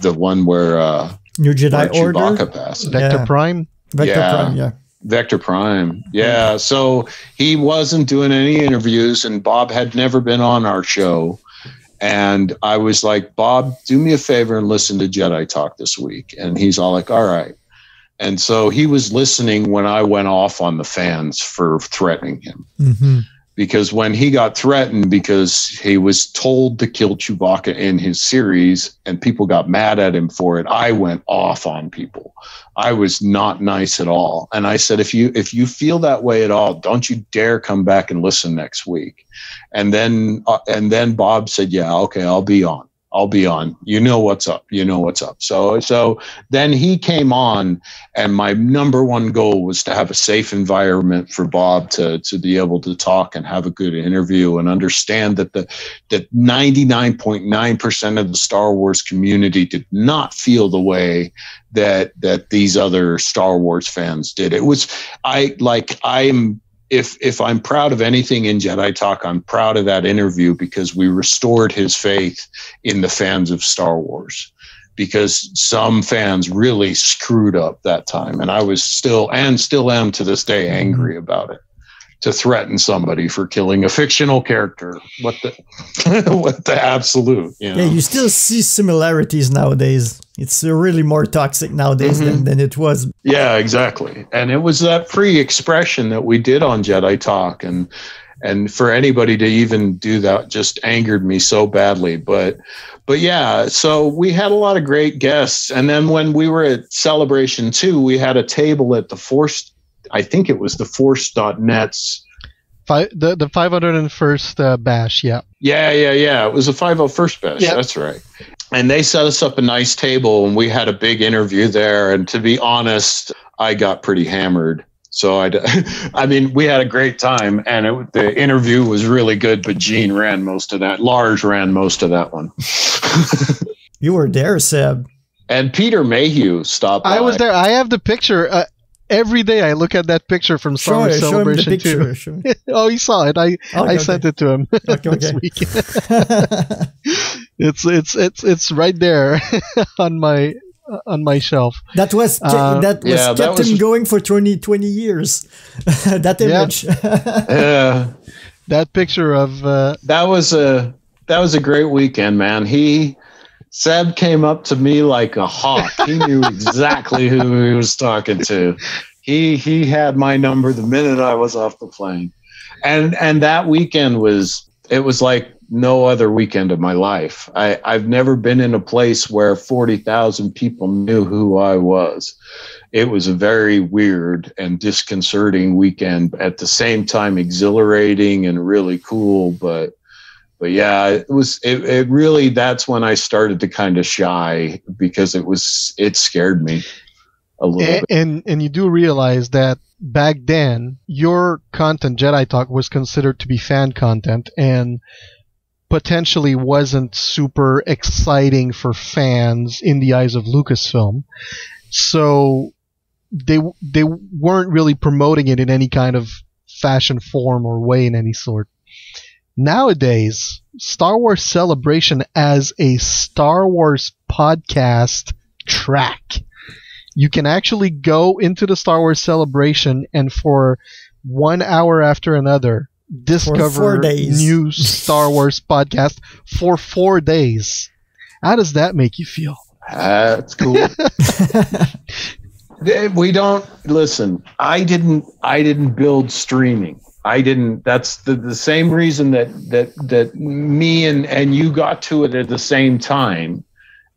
one where New Jedi Order, Chewbacca passed. Vector Prime. Vector Prime. Yeah. So he wasn't doing any interviews, and Bob had never been on our show. And I was like, Bob, do me a favor and listen to Jedi Talk this week. And he's all like, all right. And so he was listening when I went off on the fans for threatening him. Mm-hmm. Because when he got threatened because he was told to kill Chewbacca in his series and people got mad at him for it, I went off on people. I was not nice at all. And I said, if you feel that way at all, don't you dare come back and listen next week. And then Bob said, yeah, okay, I'll be on. You know what's up. So then he came on, and my number one goal was to have a safe environment for Bob to be able to talk and have a good interview and understand that 99.9% of the Star Wars community did not feel the way that these other Star Wars fans did. It was, if I'm proud of anything in Jedi Talk, I'm proud of that interview, because we restored his faith in the fans of Star Wars, because some fans really screwed up that time. And I was still am to this day angry about it. To threaten somebody for killing a fictional character. What the absolute, you know? Yeah, you still see similarities nowadays. It's really more toxic nowadays than it was. Yeah, exactly. And it was that free expression that we did on Jedi Talk. And for anybody to even do that just angered me so badly. But yeah, so we had a lot of great guests. And then when we were at Celebration 2, we had a table at the Force. I think it was the Force.net's. The 501st bash, yeah. Yeah. It was the 501st bash, That's right. And they set us up a nice table, and we had a big interview there. And to be honest, I got pretty hammered. So I mean, we had a great time, and the interview was really good, but Gene ran most of that. Lars ran most of that one. You were there, Seb. And Peter Mayhew stopped by. I was there. I have the picture. Every day I look at that picture from Star Wars Celebration 2. Oh, he saw it. I sent it to him this week. It's right there on my shelf. That was kept him going for 20 years. That image. Yeah. That picture of that was a great weekend, man. Seb came up to me like a hawk. He knew exactly who he was talking to. He had my number the minute I was off the plane. And that weekend was like no other weekend of my life. I've never been in a place where 40,000 people knew who I was. It was a very weird and disconcerting weekend, at the same time exhilarating and really cool. But yeah, it really, that's when I started to kind of shy, because it scared me a little bit. And you do realize that back then, your content, Jedi Talk, was considered to be fan content and potentially wasn't super exciting for fans in the eyes of Lucasfilm. So they weren't really promoting it in any kind of fashion, form, or way in any sort. Nowadays, Star Wars Celebration as a Star Wars podcast track. You can actually go into the Star Wars Celebration and for 1 hour after another discover new Star Wars podcast for 4 days. How does that make you feel? That's cool. We don't listen. I didn't build streaming. I didn't. That's the same reason that me and you got to it at the same time,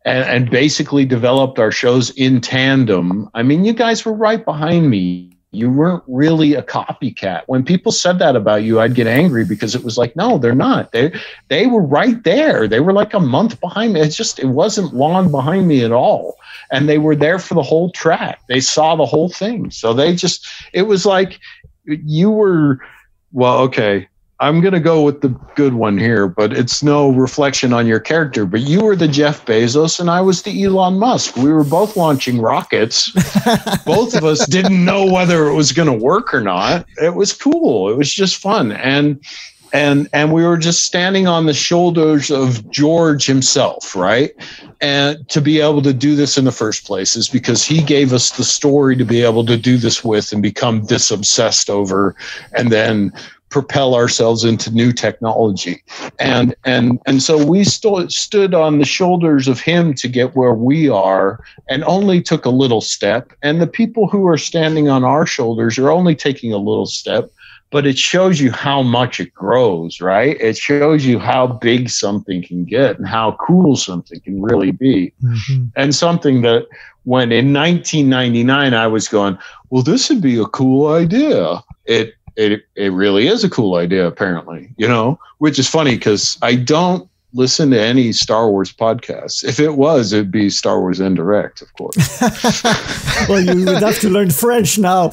and basically developed our shows in tandem. I mean, you guys were right behind me. You weren't really a copycat. When people said that about you, I'd get angry, because it was like, no, they're not. They were right there. They were like a month behind me. It wasn't long behind me at all. And they were there for the whole track. They saw the whole thing. So it was like you were, well, okay, I'm going to go with the good one here, but it's no reflection on your character. But you were the Jeff Bezos and I was the Elon Musk. We were both launching rockets. Both of us didn't know whether it was going to work or not. It was cool. It was just fun. And we were just standing on the shoulders of George himself, right? And to be able to do this in the first place is because he gave us the story to be able to do this with and become this obsessed over, and then propel ourselves into new technology. And so we stood on the shoulders of him to get where we are, and only took a little step. And the people who are standing on our shoulders are only taking a little step. But it shows you how much it grows, right? It shows you how big something can get and how cool something can really be. Mm-hmm. And something that when in 1999 I was going, well, this would be a cool idea. It really is a cool idea, apparently, which is funny because I don't listen to any Star Wars podcasts. If it was, it'd be Star Wars Indirect, of course. Well, you would have to learn French now.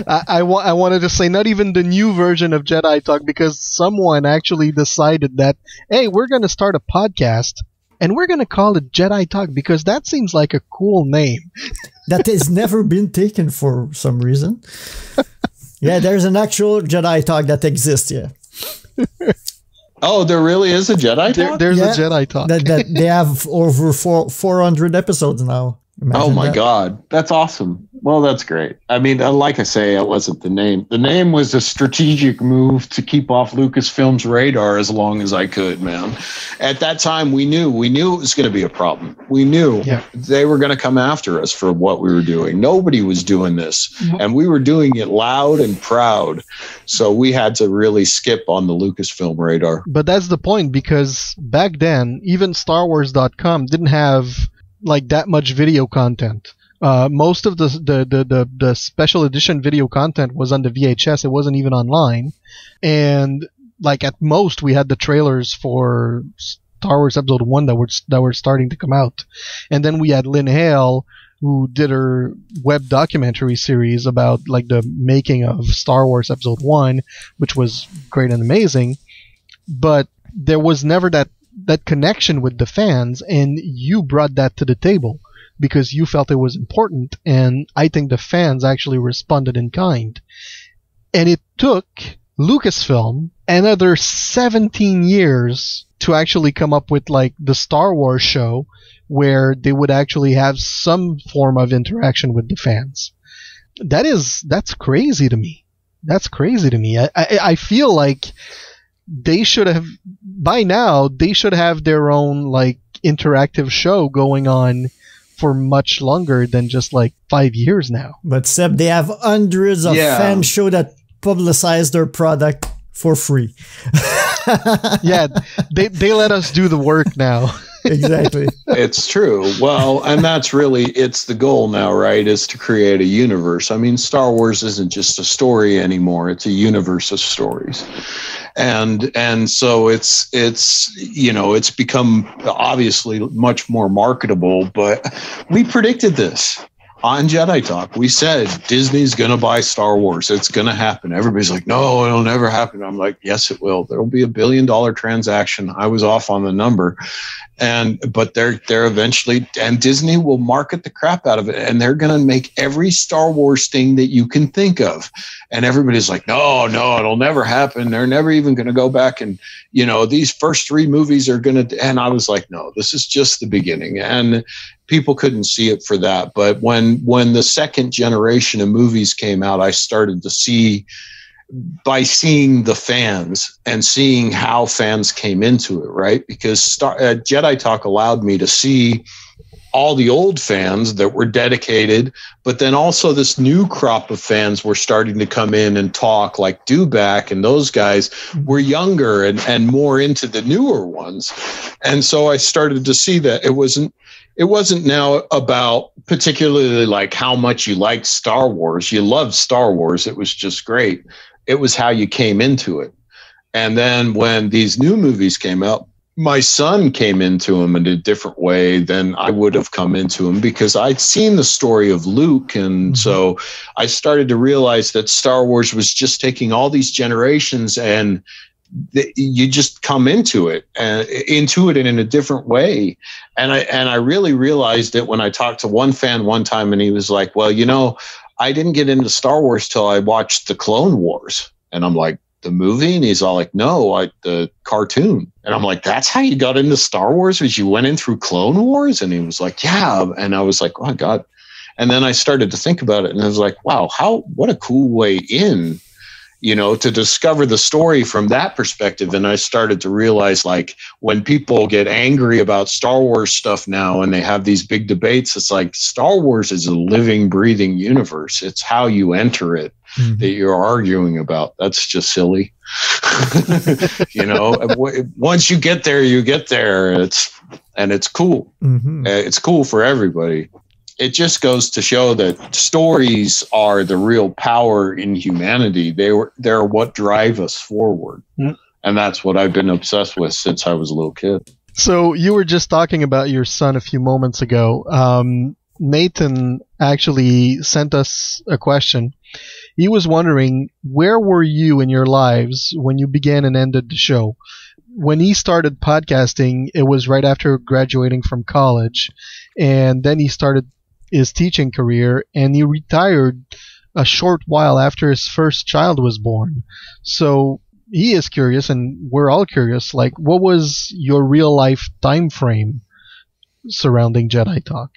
I wanted to say not even the new version of Jedi Talk, because someone actually decided that, hey, we're going to start a podcast and we're going to call it Jedi Talk because that seems like a cool name. That has never been taken for some reason. Yeah, there's an actual Jedi Talk that exists, yeah. Oh, there really is a Jedi Talk? There's a Jedi Talk. That they have over 400 episodes now. Imagine oh, my God. That's awesome. Well, that's great. I mean, like I say, it wasn't the name. The name was a strategic move to keep off Lucasfilm's radar as long as I could, man. At that time, we knew it was going to be a problem. We knew they were going to come after us for what we were doing. Nobody was doing this, and we were doing it loud and proud. So we had to really skip on the Lucasfilm radar. But that's the point, because back then, even StarWars.com didn't have like that much video content. Most of the special edition video content was on the VHS. It wasn't even online. And like at most we had the trailers for Star Wars Episode 1 that were starting to come out. And then we had Lynn Hale, who did her web documentary series about like the making of Star Wars Episode 1, which was great and amazing. But there was never that connection with the fans, and you brought that to the table because you felt it was important, and I think the fans actually responded in kind. And it took Lucasfilm another 17 years to actually come up with like the Star Wars show where they would actually have some form of interaction with the fans. That's crazy to me. That's crazy to me. I feel like they should have, by now, they should have their own like interactive show going on for much longer than just like 5 years now. But Seb, they have hundreds of fan show that publicize their product for free. Yeah, they let us do the work now. Exactly. It's true. Well, and that's really, it's the goal now, right? Is to create a universe. I mean, Star Wars isn't just a story anymore. It's a universe of stories. And so it's become obviously much more marketable, but we predicted this on Jedi Talk. We said Disney's going to buy Star Wars. It's going to happen. Everybody's like, no, it'll never happen. I'm like, yes, it will. There'll be $1 billion transaction. I was off on the number. But they're eventually, and Disney will market the crap out of it, and they're going to make every Star Wars thing that you can think of. And everybody's like, no, it'll never happen. They're never even going to go back. And, these first 3 movies are going to, and I was like, no, this is just the beginning. And people couldn't see it for that. But when the second generation of movies came out, I started to see, by seeing the fans and seeing how fans came into it, right? Because Jedi Talk allowed me to see all the old fans that were dedicated, but then also this new crop of fans were starting to come in and talk, like Dewback, and those guys were younger and more into the newer ones. And so I started to see that it wasn't now about particularly like how much you liked Star Wars. You loved Star Wars. It was just great. It was how you came into it. And then when these new movies came out, my son came into them in a different way than I would have come into them, because I'd seen the story of Luke. And so I started to realize that Star Wars was just taking all these generations, and you just come into it in a different way. And I really realized it when I talked to one fan one time, and he was like, well, I didn't get into Star Wars till I watched the Clone Wars. And I'm like, the movie? And he's all like, no, the cartoon. And I'm like, that's how you got into Star Wars, was you went in through Clone Wars? And he was like, yeah. And I was like, oh God. And then I started to think about it, and I was like, wow, what a cool way in, to discover the story from that perspective. And I started to realize, like, when people get angry about Star Wars stuff now and they have these big debates, it's like Star Wars is a living, breathing universe. It's how you enter it that you're arguing about. That's just silly. Once you get there, you get there. It's cool. It's cool for everybody. It just goes to show that stories are the real power in humanity. They're what drive us forward. And that's what I've been obsessed with since I was a little kid. So you were just talking about your son a few moments ago. Nathan actually sent us a question. He was wondering, where were you in your lives when you began and ended the show? When he started podcasting, it was right after graduating from college, and then he started his teaching career, and he retired a short while after his first child was born. So he is curious, and we're all curious, like, what was your real life time frame surrounding Jedi Talk?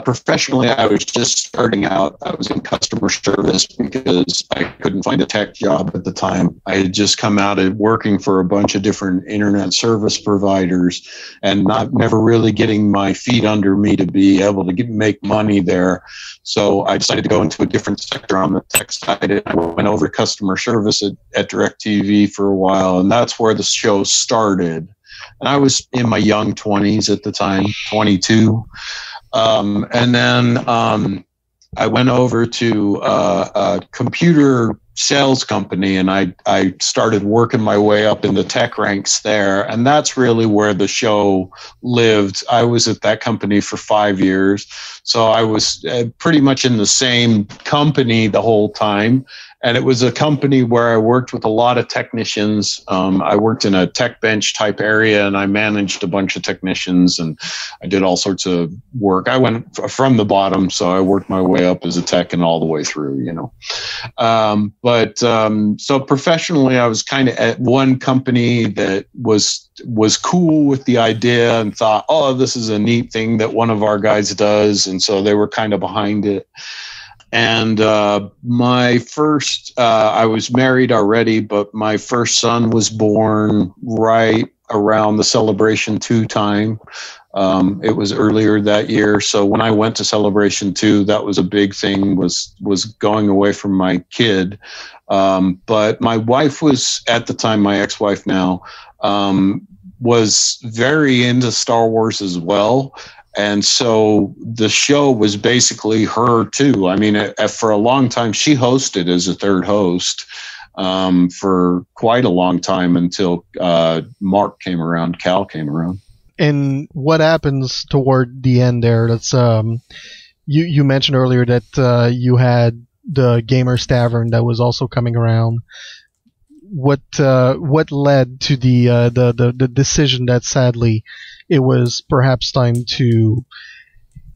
Professionally, I was just starting out. I was in customer service because I couldn't find a tech job at the time. I had just come out of working for a bunch of different internet service providers and never really getting my feet under me to be able to make money there. So I decided to go into a different sector on the tech side. And I went over to customer service at DirecTV for a while, and that's where the show started. And I was in my young 20s at the time, 22. And then I went over to a computer sales company, and I started working my way up in the tech ranks there. And that's really where the show lived. I was at that company for 5 years. So I was pretty much in the same company the whole time. And it was a company where I worked with a lot of technicians. I worked in a tech bench type area, and I managed a bunch of technicians, and I did all sorts of work. I went from the bottom, so I worked my way up as a tech and all the way through, So professionally, I was kind of at one company that was cool with the idea and thought, oh, this is a neat thing that one of our guys does. And so they were kind of behind it. And my first, I was married already, but my first son was born right around the Celebration 2 time. It was earlier that year. So when I went to Celebration 2, that was a big thing, was going away from my kid. But my wife was, at the time, my ex-wife now, was very into Star Wars as well. And so the show was basically her too. I mean, for a long time, she hosted as a third host for quite a long time until Cal came around. And what happens toward the end there? That's you mentioned earlier that you had the Gamers Tavern that was also coming around. What led to the decision that sadly it was perhaps time to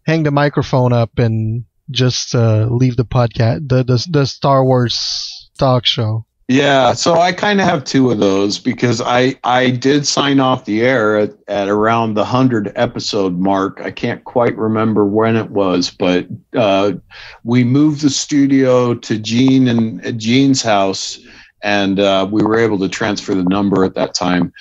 hang the microphone up and just leave the podcast, the Star Wars talk show? Yeah, so I kind of have two of those, because I did sign off the air at around the 100 episode mark. I can't quite remember when it was, but we moved the studio to Gene's house, and we were able to transfer the number at that time.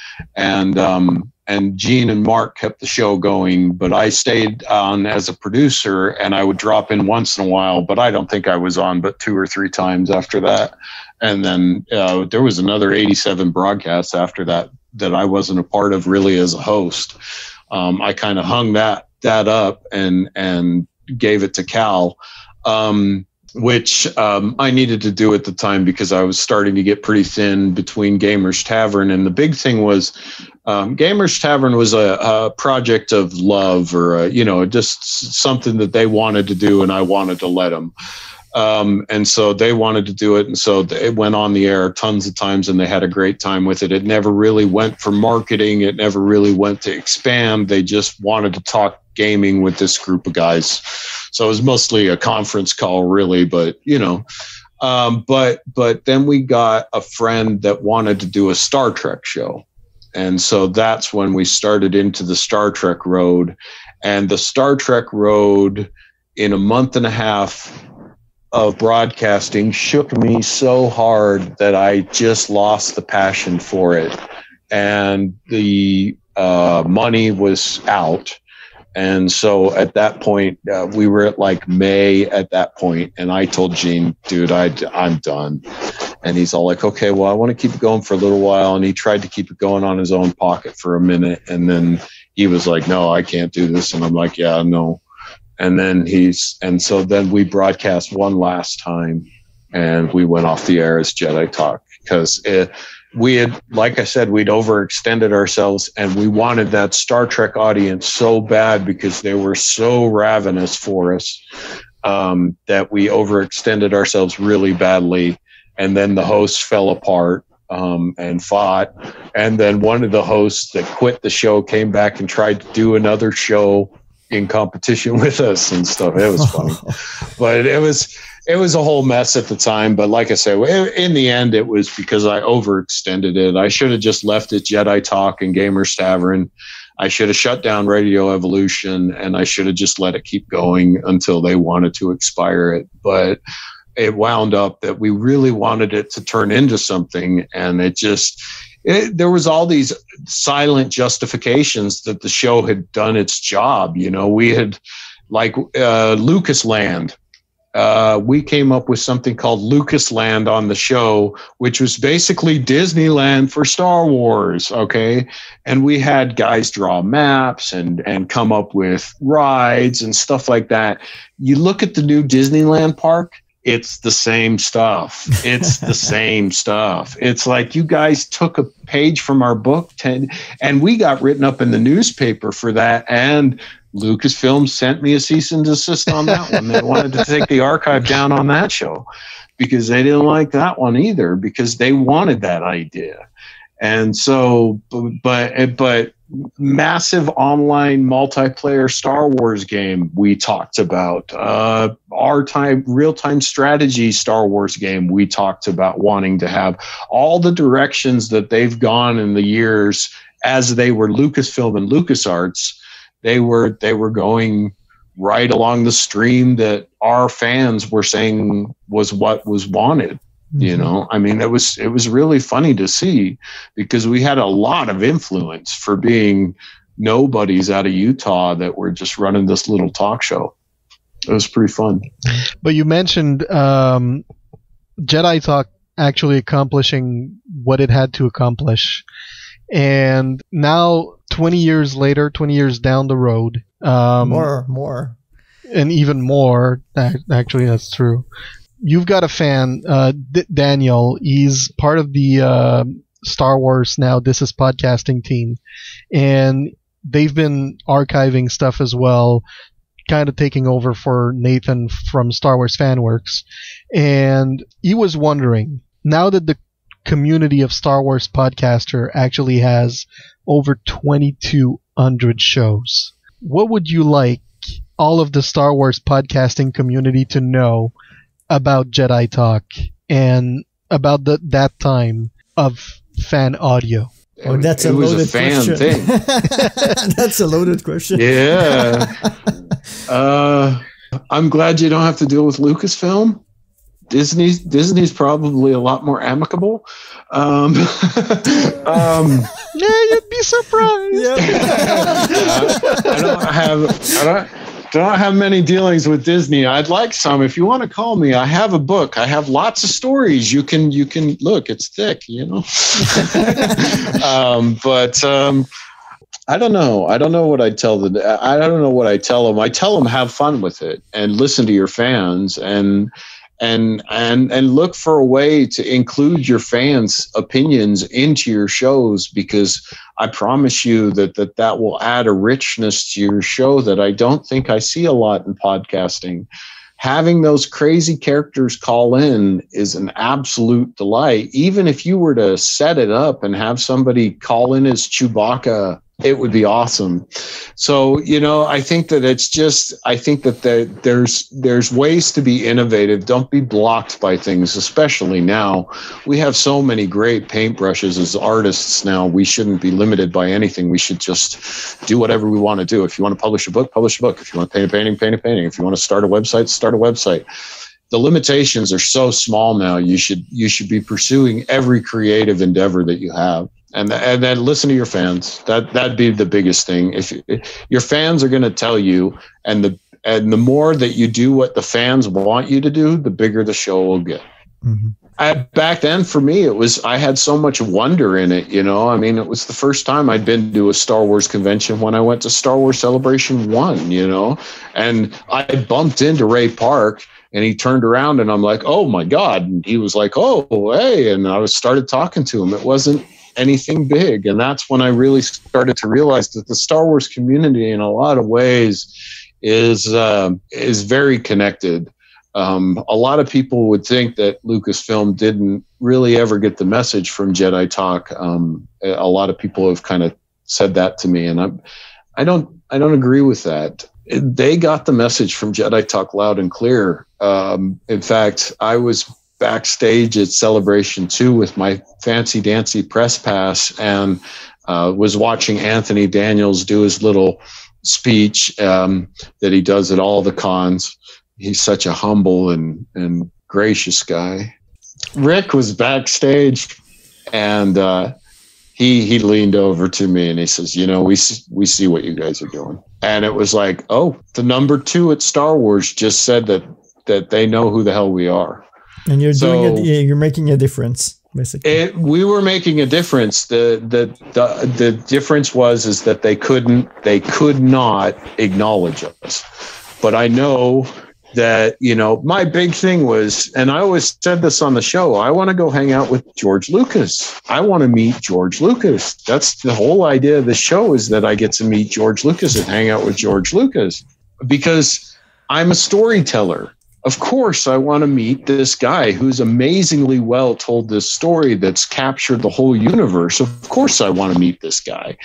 And Gene and Mark kept the show going, but I stayed on as a producer, and I would drop in once in a while, but I don't think I was on but 2 or 3 times after that. And then there was another 87 broadcasts after that I wasn't a part of really as a host. I kind of hung that up and gave it to Cal, which I needed to do at the time because I was starting to get pretty thin between Gamers Tavern. And the big thing was Gamers Tavern was a project of love, or just something that they wanted to do, and I wanted to let them. And so they wanted to do it. And so it went on the air tons of times, and they had a great time with it. It never really went for marketing. It never really went to expand. They just wanted to talk gaming with this group of guys. So it was mostly a conference call, really, but but then we got a friend that wanted to do a Star Trek show. And so that's when we started into the Star Trek road. And the Star Trek road, in a month and a half of broadcasting, shook me so hard that I just lost the passion for it. And the money was out. And so at that point, we were at like May at that point, and I told Gene, dude, I'm done. And he's all like, okay, well, I want to keep it going for a little while. And he tried to keep it going on his own pocket for a minute. And then he was like, no, I can't do this. And I'm like, yeah, no. And then so then we broadcast one last time, and we went off the air as Jedi Talk, because we had, like I said, we'd overextended ourselves, and we wanted that Star Trek audience so bad because they were so ravenous for us, that we overextended ourselves really badly. And then the hosts fell apart and fought. And then one of the hosts that quit the show came back and tried to do another show in competition with us and stuff. It was funny, but it was a whole mess at the time. But like I said, in the end, it was because I overextended it. I should have just left it Jedi Talk and Gamers Tavern. I should have shut down Radio Evolution, and I should have just let it keep going until they wanted to expire it. But it wound up that we really wanted it to turn into something, and there was all these silent justifications that the show had done its job. We had, like, Lucasland. We came up with something called Lucasland on the show, which was basically Disneyland for Star Wars. Okay. And we had guys draw maps and come up with rides and stuff like that. You look at the new Disneyland park, it's the same stuff. It's the same stuff. It's like you guys took a page from our book, and we got written up in the newspaper for that. And Lucasfilm sent me a cease and desist on that one. They wanted to take the archive down on that show because they didn't like that one either, because they wanted that idea. And so, but massive online multiplayer Star Wars game we talked about. Real-time strategy Star Wars game we talked about wanting to have. All the directions that they've gone in the years as they were Lucasfilm and LucasArts, they were going right along the stream that our fans were saying was what was wanted. You know, I mean, it was really funny to see, because we had a lot of influence for being nobodies out of Utah that were just running this little talk show. It was pretty fun. But you mentioned Jedi Talk actually accomplishing what it had to accomplish. And now, 20 years later, 20 years down the road. More. And even more. Actually, that's true. You've got a fan, Daniel. He's part of the Star Wars Now This Is Podcasting team. And they've been archiving stuff as well, kind of taking over for Nathan from Star Wars Fanworks. And he was wondering, now that the community of Star Wars podcaster actually has over 2,200 shows, what would you like all of the Star Wars podcasting community to know about Jedi Talk and about that time of fan audio? Oh, that's a loaded question. Thing. That's a loaded question. Yeah. I'm glad you don't have to deal with Lucasfilm. Disney's probably a lot more amicable. Yeah, you'd be surprised. I don't have many dealings with Disney. I'd like some. If you want to call me, I have a book. I have lots of stories. You can look. It's thick, you know. But I don't know. I don't know what I'd tell them. I don't know what I tell them. I tell them have fun with it and listen to your fans and look for a way to include your fans' opinions into your shows, because I promise you that will add a richness to your show that I don't think I see a lot in podcasting. Having those crazy characters call in is an absolute delight. Even if you were to set it up and have somebody call in as Chewbacca, it would be awesome. So, you know, I think that there's ways to be innovative. Don't be blocked by things, especially now. We have so many great paintbrushes as artists now. We shouldn't be limited by anything. We should just do whatever we want to do. If you want to publish a book, publish a book. If you want to paint a painting, paint a painting. If you want to start a website, start a website. The limitations are so small now. You should be pursuing every creative endeavor that you have. And then listen to your fans. That'd be the biggest thing. If your fans are going to tell you, and the more that you do what the fans want you to do, the bigger the show will get. Mm-hmm. Back then, for me, I had so much wonder in it. You know, I mean, it was the first time I'd been to a Star Wars convention when I went to Star Wars Celebration 1. You know, and I bumped into Ray Park. And he turned around and I'm like, oh my God. And he was like, oh, hey. And I started talking to him. It wasn't anything big. And that's when I really started to realize that the Star Wars community in a lot of ways is very connected. A lot of people would think that Lucasfilm didn't really ever get the message from Jedi Talk. A lot of people have kind of said that to me, and I don't agree with that. They got the message from Jedi Talk loud and clear. In fact, I was backstage at Celebration 2 with my fancy dancy press pass and was watching Anthony Daniels do his little speech that he does at all the cons. He's such a humble and gracious guy. Rick was backstage, and he leaned over to me and he says, you know, we see what you guys are doing. And it was like, oh, the number 2 at Star Wars just said that they know who the hell we are. And you're making a difference, basically. We were making a difference. The difference was that they could not acknowledge us. But I know that, you know, my big thing was, and I always said this on the show, I want to go hang out with George Lucas. I want to meet George Lucas. That's the whole idea of the show, is that I get to meet George Lucas and hang out with George Lucas, because I'm a storyteller. Of course, I want to meet this guy who's amazingly well told this story that's captured the whole universe. Of course, I want to meet this guy.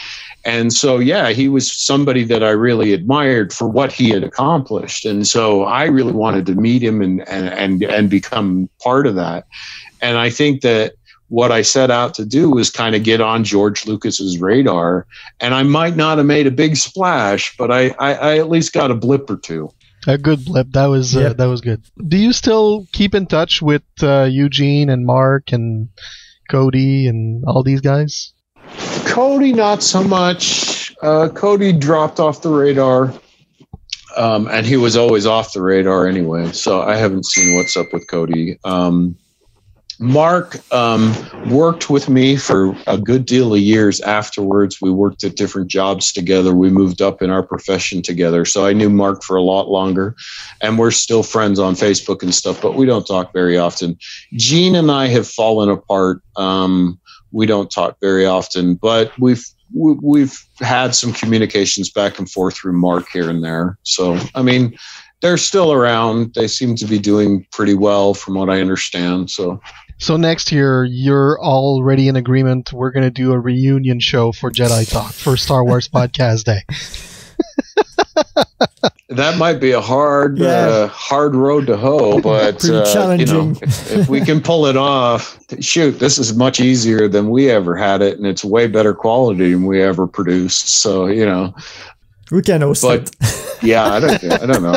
And so, yeah, he was somebody that I really admired for what he had accomplished. And so I really wanted to meet him and become part of that. And I think that what I set out to do was kind of get on George Lucas's radar, and I might not have made a big splash, but I at least got a blip or two. A good blip. That was good. Do you still keep in touch with Eugene and Mark and Cody and all these guys? Cody, not so much. Cody dropped off the radar, and he was always off the radar anyway, so I haven't seen what's up with Cody. Mark worked with me for a good deal of years afterwards. We worked at different jobs together. We moved up in our profession together. So I knew Mark for a lot longer, and we're still friends on Facebook and stuff, but we don't talk very often. Gene and I have fallen apart. We don't talk very often, but we've had some communications back and forth through Mark here and there. So, I mean, they're still around. They seem to be doing pretty well from what I understand. So next year, you're already in agreement. We're going to do a reunion show for Jedi Talk for Star Wars Podcast Day. That might be a hard road to hoe, but challenging. If we can pull it off, shoot, this is much easier than we ever had it, and it's way better quality than we ever produced. So, we can host it. Yeah, I don't know.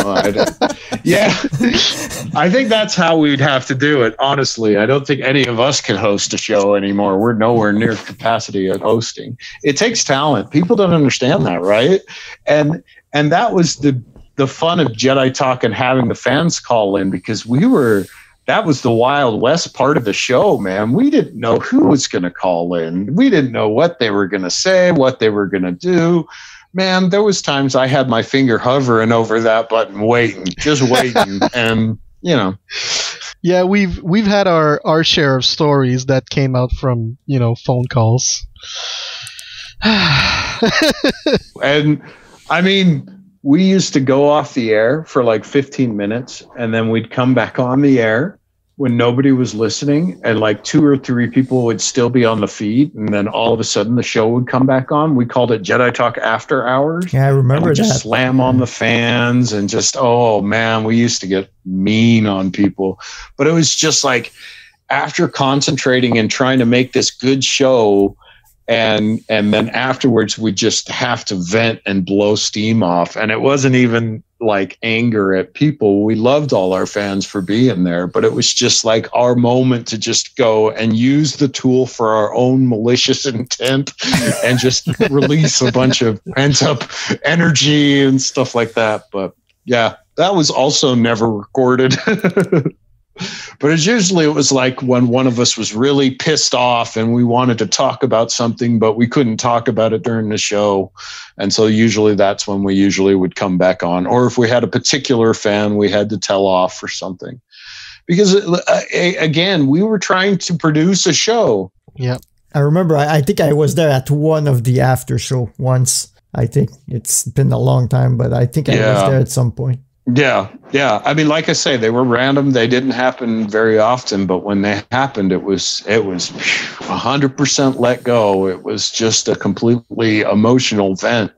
I think that's how we'd have to do it. Honestly, I don't think any of us can host a show anymore. We're nowhere near capacity at hosting. It takes talent. People don't understand that, right? And that was the fun of Jedi Talk and having the fans call in, because that was the Wild West part of the show, man. We didn't know who was going to call in. We didn't know what they were going to say, what they were going to do. Man, there was times I had my finger hovering over that button, just waiting, and Yeah, we've had our share of stories that came out from phone calls. And I mean, we used to go off the air for like 15 minutes, and then we'd come back on the air when nobody was listening, and like 2 or 3 people would still be on the feed, and then all of a sudden the show would come back on. We called it Jedi Talk After Hours. Yeah, I remember that. Just slam on the fans and just, oh man, we used to get mean on people. But it was just like, after concentrating and trying to make this good show, and then afterwards we just have to vent and blow steam off. And it wasn't even like anger at people. We loved all our fans for being there, but it was just like our moment to just go and use the tool for our own malicious intent and just release a bunch of pent up energy and stuff like that. But yeah, that was also never recorded. But it was like when one of us was really pissed off and we wanted to talk about something, but we couldn't talk about it during the show. And so usually that's when we usually would come back on. Or if we had a particular fan, we had to tell off or something. Because, again, we were trying to produce a show. Yeah. I remember, I think I was there at one of the after show once. I think it's been a long time, but I think I was there at some point. Yeah. I mean, like I say, they were random. They didn't happen very often, but when they happened, it was 100% let go. It was just a completely emotional vent.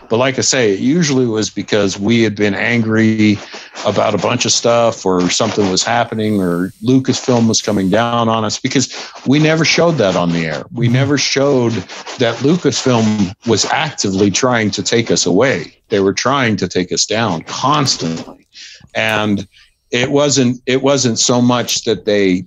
But like I say, it usually was because we had been angry about a bunch of stuff, or something was happening, or Lucasfilm was coming down on us, because we never showed that on the air. We never showed that Lucasfilm was actively trying to take us away. They were trying to take us down constantly. And it wasn't so much that they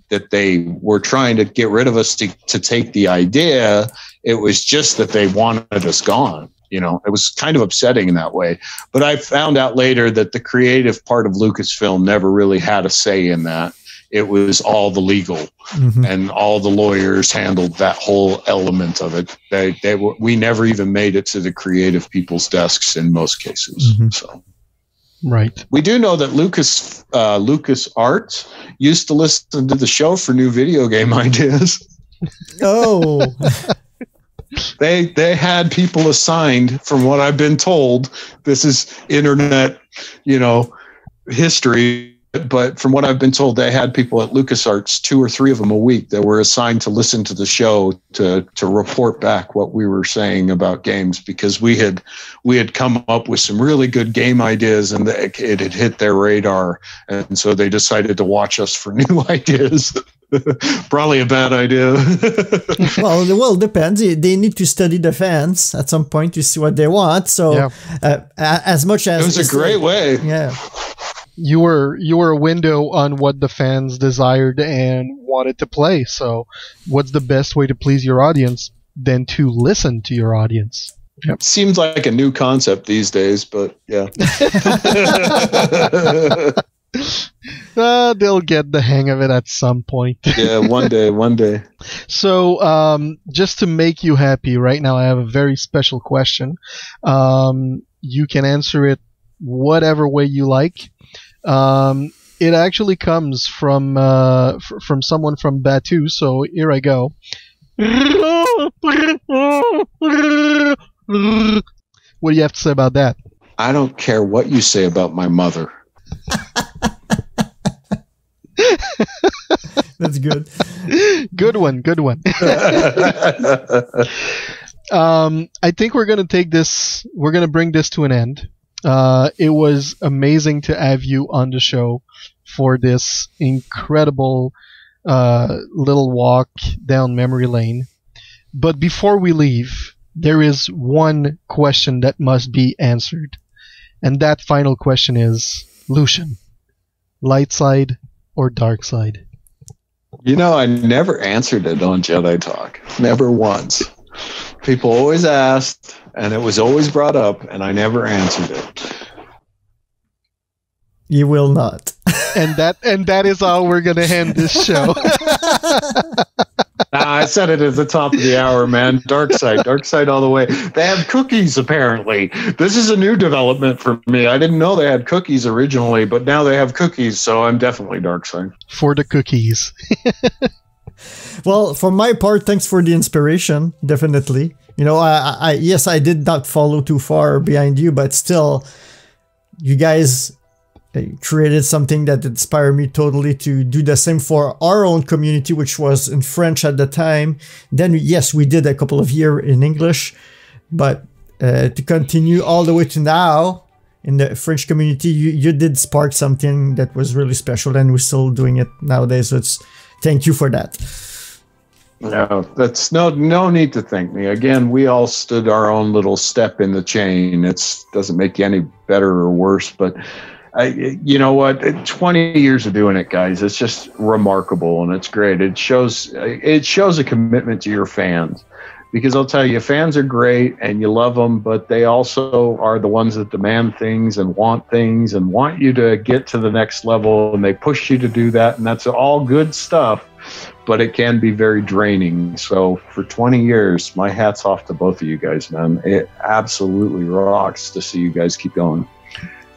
were trying to get rid of us to take the idea. It was just that they wanted us gone. It was kind of upsetting in that way. But I found out later that the creative part of Lucasfilm never really had a say in that. It was all the legal, and all the lawyers handled that whole element of it. We never even made it to the creative people's desks in most cases. So, right. We do know that Lucas Arts used to listen to the show for new video game ideas. Oh. They had people assigned, from what I've been told. This is internet, history. but from what I've been told, they had people at LucasArts, 2 or 3 of them a week, that were assigned to listen to the show to report back what we were saying about games, because we had come up with some really good game ideas, and it had hit their radar, and so they decided to watch us for new ideas. Probably a bad idea. well, it depends. They need to study the fans at some point to see what they want. So, as much as it was a great way. Yeah. You were a window on what the fans desired and wanted to play. So, what's the best way to please your audience than to listen to your audience? Yep. Seems like a new concept these days, but yeah. They'll get the hang of it at some point. Yeah, one day. So, just to make you happy, right now I have a very special question. You can answer it whatever way you like. It actually comes from someone from Batu, so here I go. What do you have to say about that? I don't care what you say about my mother. That's good. Good one. I think we're going to bring this to an end. It was amazing to have you on the show for this incredible little walk down memory lane. But before we leave, there is one question that must be answered. And that final question is, Lucien, light side or dark side? You know, I never answered it on Jedi Talk. Never once. People always asked, and it was always brought up, and I never answered it. You will not. And that is how we're going to end this show. I said it at the top of the hour, man. Dark side all the way. They have cookies, apparently. This is a new development for me. I didn't know they had cookies originally, but now they have cookies, so I'm definitely dark side. For the cookies. Well, for my part, thanks for the inspiration, definitely. You know, I did not follow too far behind you, but still, you guys created something that inspired me totally to do the same for our own community, which was in French at the time. Then, yes, we did a couple of years in English, but to continue all the way to now in the French community, you did spark something that was really special, and we're still doing it nowadays. So thank you for that. No, that's no need to thank me. Again, we all stood our own little step in the chain. It doesn't make you any better or worse, but you know what? 20 years of doing it, guys, it's just remarkable, and it's great. It shows a commitment to your fans, because I'll tell you, fans are great and you love them, but they also are the ones that demand things and want you to get to the next level, and they push you to do that, and that's all good stuff, but it can be very draining. So for 20 years, my hat's off to both of you guys, man. It absolutely rocks to see you guys keep going.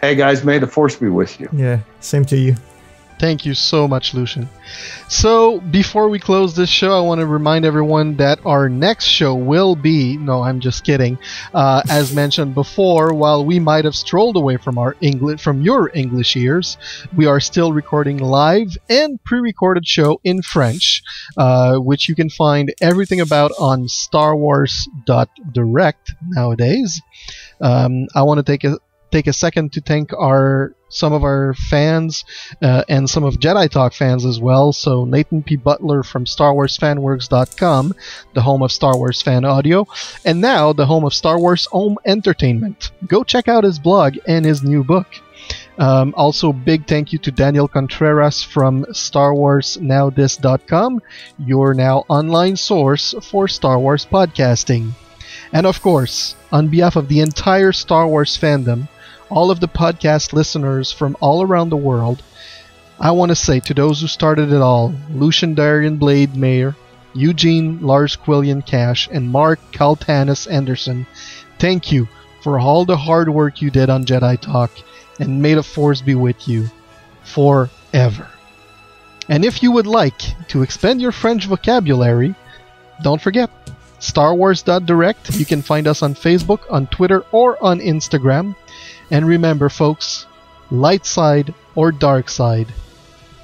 Hey guys, may the force be with you. Yeah, same to you. Thank you so much, Lucien. So, before we close this show, I want to remind everyone that our next show will be... No, I'm just kidding. As mentioned before, while we might have strolled away from your English ears, we are still recording live and pre-recorded show in French, which you can find everything about on starwars.direct nowadays. I want to take a second to thank some of our fans and some of Jedi Talk fans as well. So Nathan P. Butler from StarWarsFanWorks.com, the home of Star Wars fan audio, and now the home of Star Wars Home Entertainment. Go check out his blog and his new book. Also, big thank you to Daniel Contreras from StarWarsNowThis.com, your now online source for Star Wars podcasting. And of course, on behalf of the entire Star Wars fandom, all of the podcast listeners from all around the world, I want to say to those who started it all, Lucien Darian Blade Maier, Eugene Lars Quillian Cash, and Mark Caltanis Anderson, thank you for all the hard work you did on Jedi Talk, and may the Force be with you forever. And if you would like to expand your French vocabulary, don't forget, StarWars.direct. You can find us on Facebook, on Twitter, or on Instagram. And remember, folks, light side or dark side.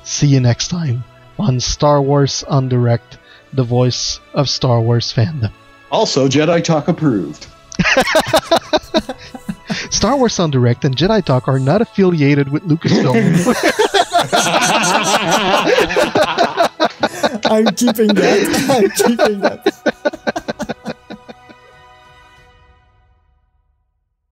See you next time on Star Wars on Direct, the voice of Star Wars fandom. Also, Jedi Talk approved. Star Wars on Direct and Jedi Talk are not affiliated with Lucasfilm. I'm keeping that.